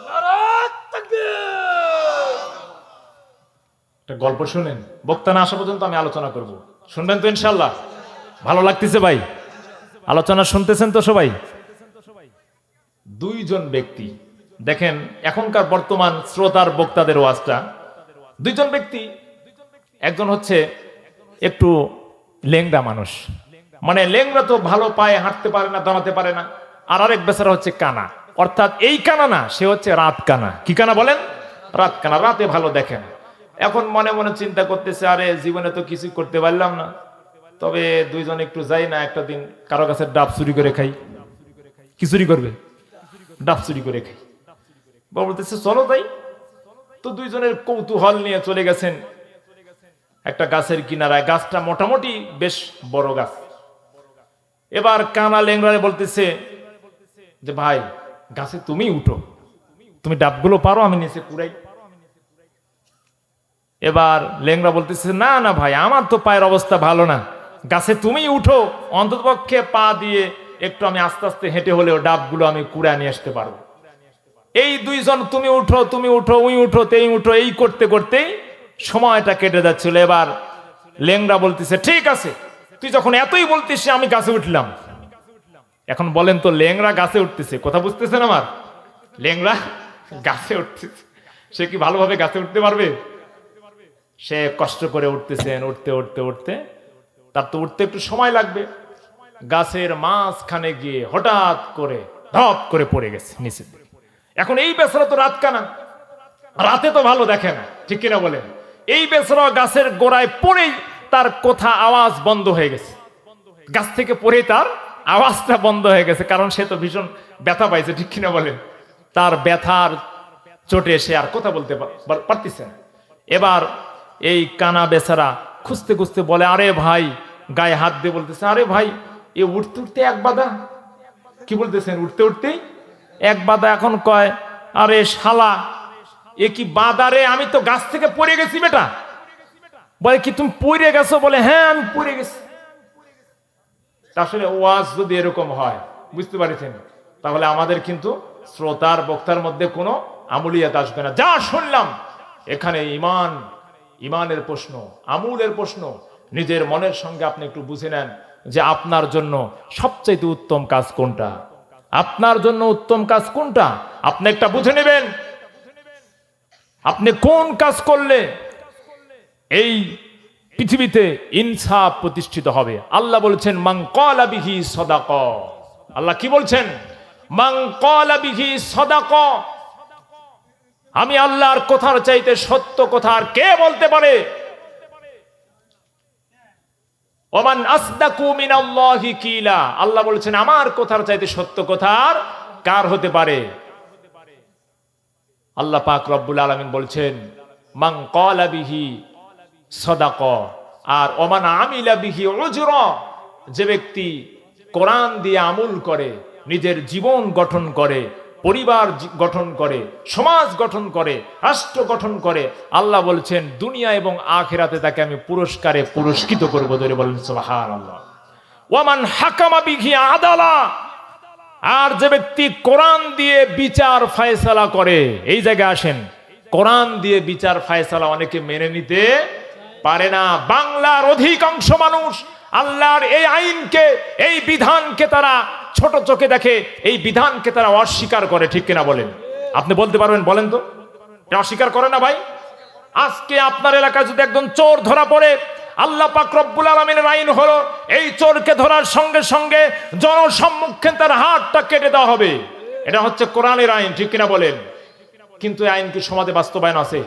নারে তাকবীর। একটা গল্প শুনেন, বক্তা না আসা পর্যন্ত আমি আলোচনা করব, শুনবেন তো ইনশাল্লাহ? ভালো লাগতেছে ভাই? আলোচনা শুনতেছেন তো সবাই? দুইজন ব্যক্তি, দেখেন এখনকার বর্তমান শ্রোতার বক্তাদের ওয়াজটা, দুইজন ব্যক্তি, একজন হচ্ছে একটু লেংড়া মানুষ, মানে লেংড়া তো ভালো পায়ে হাঁটতে পারে না, দাঁড়াতে পারে না। আর আরেক বেচারা হচ্ছে কানা, অর্থাৎ এই কানা না, সে হচ্ছে রাত কানা। কি কানা বলেন? রাত কানা, রাতে ভালো দেখে না। এখন মনে মনে চিন্তা করতেছে, আরে জীবনে তো কিছু করতে পারলাম না, তবে দুইজন একটু যাই না, একটা দিন কারো কাছে ডাব চুরি করে খাই। কি চুরি করবে? ডাব চুরি করে খাই। বাবা বলতেছে চলো তাই। তো দুইজনের কৌতূহল নিয়ে চলে গেছেন একটা গাছের কিনারায়। গাছটা মোটামুটি বেশ বড় গাছ। এবার কানা লেংড়ারে বলতেছে যে ভাই, গাছে তুমি উঠো, তুমি ডাবগুলো পারো, আমি নিচে কুড়াই। এবার লেংড়া বলতেছে না না ভাই, আমার তো পায়ের অবস্থা ভালো না, গাছে তুমি উঠো, অন্ততপক্ষে পা দিয়ে একটু আমি আস্তে আস্তে হেঁটে হলেও ডাবগুলো আমি কুড়া নিয়ে আসতে পারবো। এই দুইজন তুমি উঠো, তুমি উঠো, উই উঠো, তেই উঠো, এই করতে করতেই সময়টা কেটে যাচ্ছিল। এবার লেংড়া বলতেছে ঠিক আছে, তুই যখন এতই বলতিস আমি গাছে উঠলাম। এখন বলেন তো, লেংড়া গাছে উঠতেছে, কথা বুঝতেছেন আমার? লেংড়া গাছে উঠতেছে, সে কি ভালোভাবে গাছে উঠতে পারবে? সে কষ্ট করে উঠতেছেন, উঠতে উঠতে উঠতে, তার তো উঠতে একটু সময় লাগবে। গাছের মাঝখানে গিয়ে হঠাৎ করে ধপ করে পড়ে গেছে নিচে। এখন এই বেচারা তো রাত কানা, রাতে তো ভালো দেখে না, ঠিক কিনা বলেন? এই বেচারা গাছের গোড়ায় পড়েই তার কথা আওয়াজ বন্ধ হয়ে গেছে। গাছ থেকে পড়ে তার আওয়াজটা বন্ধ হয়ে গেছে, কারণ সে তো ভীষণ ব্যথা পাইছে, ঠিক কিনা বলেন? তার ব্যথার চোটে সে আর কথা বলতে পারতেছে না। এবার এই কানা বেচারা খুঁজতে খুঁজতে বলে, আরে ভাই, গায়ে হাত দিয়ে বলতেছে, আরে ভাই, এ উঠতে উঠতে এক বাদা। কি বলতেছেন? উঠতে উঠতেই এক বাদা। এখন কয়, আরে শালা, এ কি বাদারে, আমি তো গাছ থেকে পড়ে গেছি বেটা। বলে কি তুমি পড়ে গেছো? বলে হ্যাঁ আমি পড়ে গেছি। আসলে ওয়াজ যদি এরকম হয়, বুঝতে পারছেন, তাহলে আমাদের কিন্তু শ্রোতার বক্তার মধ্যে কোনো আমুলিয়াত আসবে না। যা শুনলাম এখানে ইমানের প্রশ্ন, আমূলের প্রশ্ন। নিজের মনের সঙ্গে আপনি একটু বুঝে নেন যে আপনার জন্য সবচাইতে উত্তম কাজ কোনটা, আপনার জন্য উত্তম কাজ কোনটা, আপনি একটা বুঝে নেবেন। আপনি কোন কাজ করলে এই পৃথিবীতে ইনসাফ প্রতিষ্ঠিত হবে। আল্লাহ বলছেন মান ক্বালা বিহি সাদাকা। আল্লাহ কি বলছেন? মান ক্বালা বিহি সাদাকা। আমি আল্লাহর কথার চাইতে সত্য কথা আর কে বলতে পারে? ওমান আসদাকু মিনাল্লাহি কিলা। আল্লাহ বলছেন আমার কথার চাইতে সত্য কথা আর কার হতে পারে? আল্লাহ পাক রব্বুল আলামিন বলছেন মান ক্বালা বিহি সাদাকা, আর ওমান আমিলা বিহি উজরা। যে ব্যক্তি কোরআন দিয়ে আমল করে, নিজের জীবন গঠন করে, পরিবার গঠন করে, সমাজ গঠন করে, রাষ্ট্র গঠন করে, আল্লাহ বলছেন দুনিয়া এবং আখিরাতে তাকে আমি পুরস্কারে পুরস্কৃত করব। ধরে বলেন সুবহানাল্লাহ। ওয়ামান হাকামা বিহি আদালা। আর যে ব্যক্তি কোরআন দিয়ে বিচার ফয়সালা করে, এই জায়গায় আসেন, কোরআন দিয়ে বিচার ফয়সালা অনেকে মেনে নিতে পারে না। বাংলার অধিকাংশ মানুষ আল্লাহর এই আইনকে, এই বিধানকে তারা ছোট চোখে দেখে, এই বিধানকে তারা অস্বীকার করে, ঠিক কিনা বলেন? আপনি বলতে পারবেন? বলেন তো, অস্বীকার করে না ভাই? আজকে আপনার এলাকায় যদি একজন চোর ধরা পড়ে, আল্লাহ পাক রব্বুল আলামিনের আইন হলো এই চোরকে ধরার সঙ্গে সঙ্গে জনসম্মুখে তার হাতটা কেটে দেওয়া হবে। এটা হচ্ছে কোরআনের আইন, ঠিক কিনা বলেন? কিন্তু এই আইন কি সমাজে বাস্তবায়ন আছে?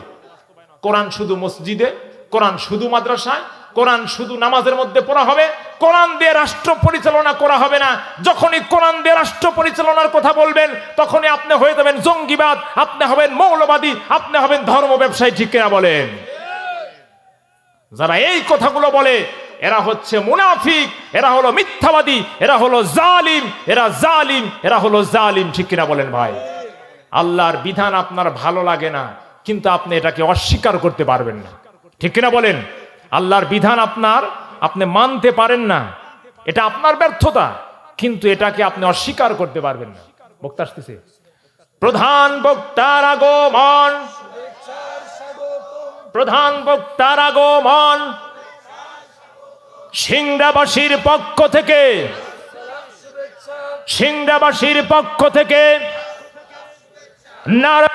কোরআন শুধু মসজিদে, কোরআন শুধু মাদ্রাসায়, কোরআন শুধু নামাজের মধ্যে পড়া হবে, কোরআন দিয়ে রাষ্ট্র পরিচালনা করা হবে না। যখনই কোরআন দিয়ে রাষ্ট্র পরিচালনার কথা বলবেন তখনই আপনি হয়ে যাবেন জঙ্গিবাদ, আপনি হবেন মৌলবাদী, আপনি হবেন ধর্ম ব্যবসায়ী। ঠিক কিনা বলেন? যারা এই কথাগুলো বলে এরা হচ্ছে মুনাফিক, এরা হলো মিথ্যাবাদী, এরা হলো জালিম, এরা হলো জালিম। ঠিক কিনা বলেন ভাই? আল্লাহর বিধান আপনার ভালো লাগে না, কিন্তু আপনি এটাকে অস্বীকার করতে পারবেন না। ঠিক কিনা বলেন? আল্লাহর বিধান আপনি মানতে পারেন না, এটা আপনার ব্যর্থতা, কিন্তু এটাকে আপনি অস্বীকার করতে পারবেন না। বক্তা আসতেছে, প্রধান বক্তার আগমন, প্রধান বক্তার আগমন। সিংড়াবাসীর পক্ষ থেকে, সিংড়াবাসীর পক্ষ থেকে নারা